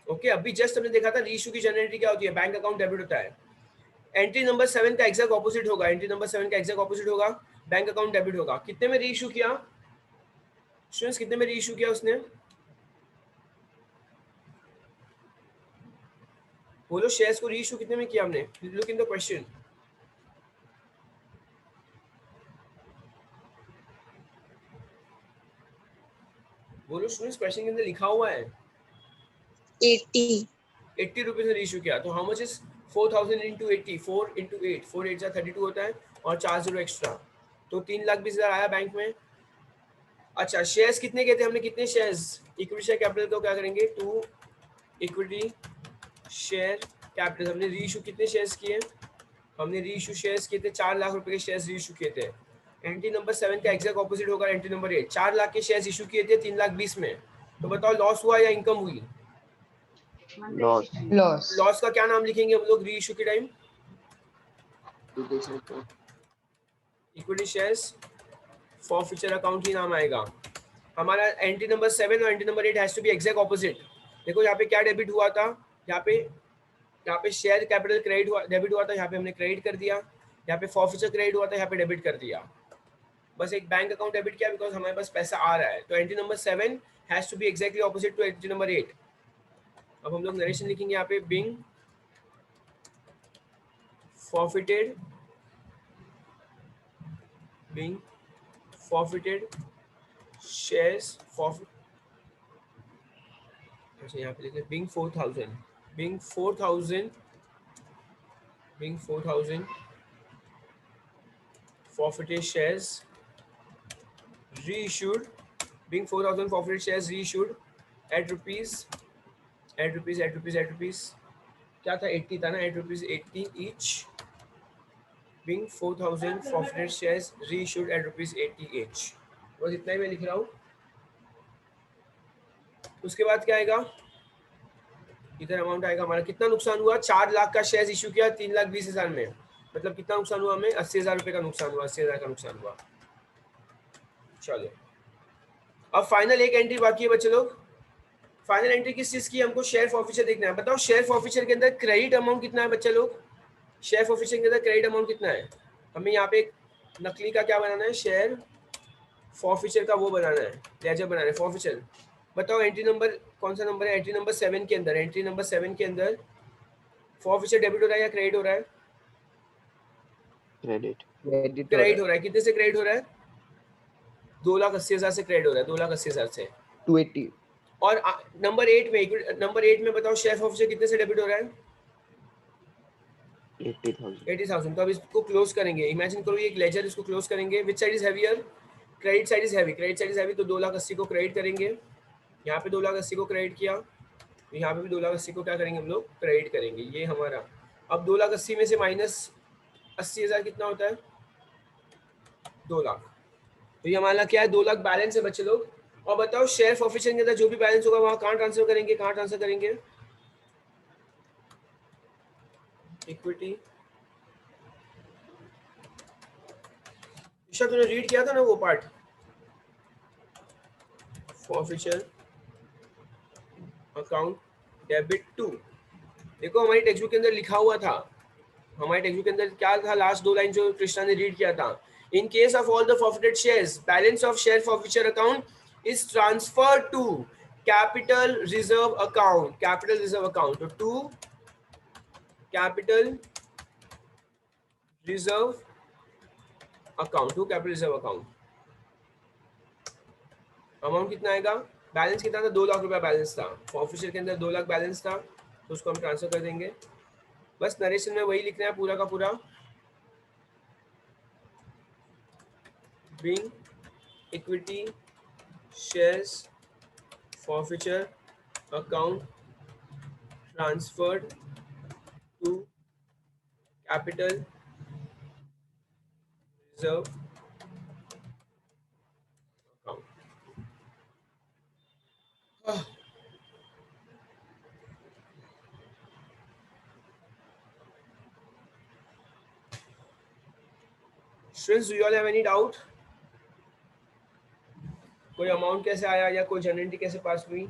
ओके, अभी जस्ट हमने देखा था री इशू की जनरेटरी क्या होती है, बैंक अकाउंट डेबिट होता है। एंट्री नंबर 7 का एग्जैक्ट ऑपोजिट होगा, एंट्री नंबर 7 का एग्जैक्ट ऑपोजिट होगा, बैंक अकाउंट डेबिट होगा। कितने में री इशू किया स्टूडेंट्स, कितने में री इशू किया उसने, बोलो शेयर्स को री इशू कितने में किया हमने, लुक इन द क्वेश्चन। बोलो स्टूडेंट्स, क्वेश्चन के अंदर लिखा हुआ है 80 रुपीज में री इशू किया। तो how much is 4,000 into 80, 4 into 8, 4 8 32 होता है और 4 जीरो एक्स्ट्रा, तो 3,20,000 आया बैंक में। अच्छा शेयर्स कितने के थे हमने, कितने शेयर्स, इक्विटी शेयर कैपिटल को क्या करेंगे, टू इक्विटी शेयर कैपिटल। हमने री इशू कितने शेयर्स किए, हमने री इशू शेयर्स किए थे 4 लाख रुपए के शेयर्स री इशू किए थे। एंट्री नंबर 7 का एग्जैक्ट ऑपोजिट होगा एंट्री नंबर 8, 4 लाख के शेयर्स इशू किए थे 3,20,000 में। तो बताओ लॉस हुआ या इनकम हुई, लॉस। लॉस। लॉस का क्या नाम लिखेंगे हम लोग री इशू के time, equity shares forfeiture account ही नाम आएगा हमारा। एंट्री नंबर 7 और entry number 8 has to be exact opposite. देखो यहाँ पे क्या डेबिट हुआ था, यहाँ पे शेयर कैपिटल क्रेडिट हुआ, डेबिट हुआ था, यहाँ पे हमने क्रेडिट कर दिया। यहाँ पे फॉरफीचर क्रेडिट हुआ था, यहाँ पे डेबिट कर दिया। बस एक बैंक अकाउंट डेबिट किया बिकॉज हमारे पास पैसा आ रहा है। तो entry number 7 has to be exactly opposite to entry number 8। अब हम लोग नरेशन लिखेंगे यहाँ पे, being forfeited, being forfeited shares forfeit, अच्छा यहाँ पे लिखे being 4,000, being 4,000 forfeited shares reissued, being 4,000 forfeited shares reissued at rupees क्या था 80 था ना, at rupees 80 each, being 4,000 forfeited shares reissued at rupees 80 each। बस इतना ही मैं लिख रहा हूँ। उसके बाद क्या आएगा, इधर अमाउंट आएगा हमारा, कितना नुकसान हुआ, 4 लाख का शेयर इशू किया 3,20,000 में, मतलब कितना नुकसान हुआ हमें, 80,000 रुपए का नुकसान हुआ, 80,000 का नुकसान हुआ। चलो अब फाइनल एक एंट्री बाकी है बच्चे लोग। फाइनल एंट्री किस चीज की, हमको शेयर फॉरफीचर देखना है। बताओ शेयर फॉरफीचर के अंदर क्रेडिट अमाउंट कितना है बच्चे लोग, शेयर फॉरफीचर के अंदर क्रेडिट अमाउंट कितना है। हमें यहाँ पे एक नकली का क्या बनाना है, शेयर फॉरफीचर का वो बनाना है, लेजर बनाना है फॉरफीचर। बताओ एंट्री नंबर कौन सा नंबर है, एंट्री नंबर 7 के अंदर, एंट्री नंबर 7 के अंदर फॉरफीचर डेबिट हो रहा है या क्रेडिट हो रहा है, क्रेडिट। क्रेडिट हो रहा है। कितने से क्रेडिट हो रहा है, 2,80,000 से क्रेडिट हो रहा है, 2,80,000 से 280। और नंबर 8 में बताओ शेयर फॉरफीचर कितने से डेबिट हो रहा है, 80,000। तो अब इसको क्लोज करेंगे, इमेजिन करो ये एक लेजर, इसको क्लोज करेंगे, विच side is heavier, credit side is heavy, credit side is heavy, तो 2,80,000 को क्रेडिट करेंगे, यहाँ पे 2,80,000 को क्रेडिट किया, तो यहाँ पे भी 2,80,000 को क्या करेंगे हम लोग, क्रेडिट करेंगे, ये हमारा। अब 2,80,000 में से माइनस 80,000 कितना होता है, 2 लाख। तो ये हमारा क्या है, 2 लाख बैलेंस है बच्चे लोग। और बताओ शेयर फॉरफीचर के अंदर जो भी बैलेंस होगा वहां कहाँ ट्रांसफर करेंगे, कहाँ ट्रांसफर करेंगे, इक्विटी। तूने रीड किया था ना वो part, forfeiture account debit to. देखो हमारी टेक्स्ट बुक के अंदर लिखा हुआ था, हमारे टेक्स्ट बुक के अंदर क्या था, लास्ट 2 लाइन जो कृष्णा ने रीड किया था, in case of all the forfeited shares balance of share forfeiture account is transferred to capital reserve account, capital reserve account, तो to capital reserve account, to capital reserve account. Amount कितना आएगा, बैलेंस कितना था, 2 लाख रुपया बैलेंस था, फॉरफीचर के अंदर 2 लाख बैलेंस था, तो उसको हम ट्रांसफर कर देंगे। बस नरेशन में वही लिखना है पूरा का पूरा, being equity shares forfeiture account transferred to capital reserve account. Students, do you all have any doubt? कोई अमाउंट कैसे आया या कोई जनरल एंट्री कैसे पास हुई?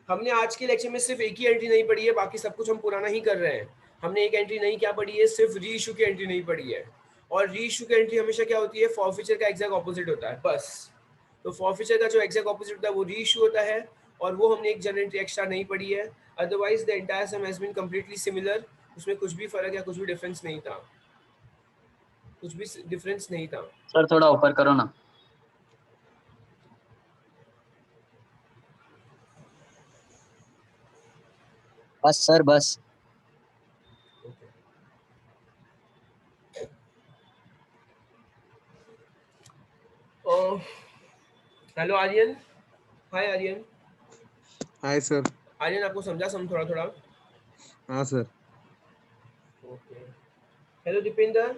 हमने आज के लेक्चर में सिर्फ एक ही एंट्री नहीं पढ़ी है, बाकी सब कुछ हम पुराना ही कर रहे हैं. हमने एक एंट्री नहीं क्या पढ़ी है, सिर्फ री इशू की एंट्री नहीं पढ़ी है. और री इशू की एंट्री हमेशा क्या होती है, फॉरफीचर का एग्जैक्ट ऑपोजिट होता है बस. तो फॉरफीचर का जो एग्जैक्ट ऑपोजिट होता है वो री इशू होता है, और वो हमने एक जनरल एंट्री एक्स्ट्रा नहीं पढ़ी है. Otherwise the entire sum has been completely similar. उसमें कुछ भी फर्क या कुछ भी डिफरेंस नहीं था, कुछ भी डिफरेंस नहीं था. सर थोड़ा ऊपर करो ना. बस सर बस. Hello Aryan. Hi Aryan. Hi sir. Aryan आपको समझा थोड़ा थोड़ा? हाँ sir. Okay. Hello Deependra.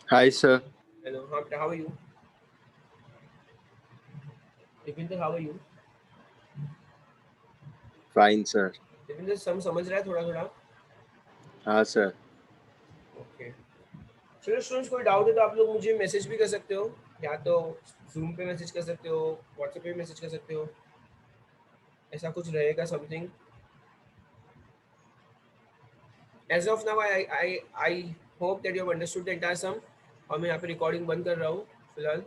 Hi, sir. Hello. हाँ बेटा, how are you? Deependra, how are you? Fine, sir. Deependra समझ रहा है थोड़ा थोड़ा? हाँ sir. ओके. चलो स्टूडेंट्स, कोई डाउट है तो आप लोग मुझे मैसेज भी कर सकते हो, या तो जूम पे मैसेज कर सकते हो, व्हाट्सएप पे मैसेज कर सकते हो, ऐसा कुछ रहेगा something. As of now, I hope that you have understood the entire sum. और मैं यहाँ पे रिकॉर्डिंग बंद कर रहा हूँ फिलहाल.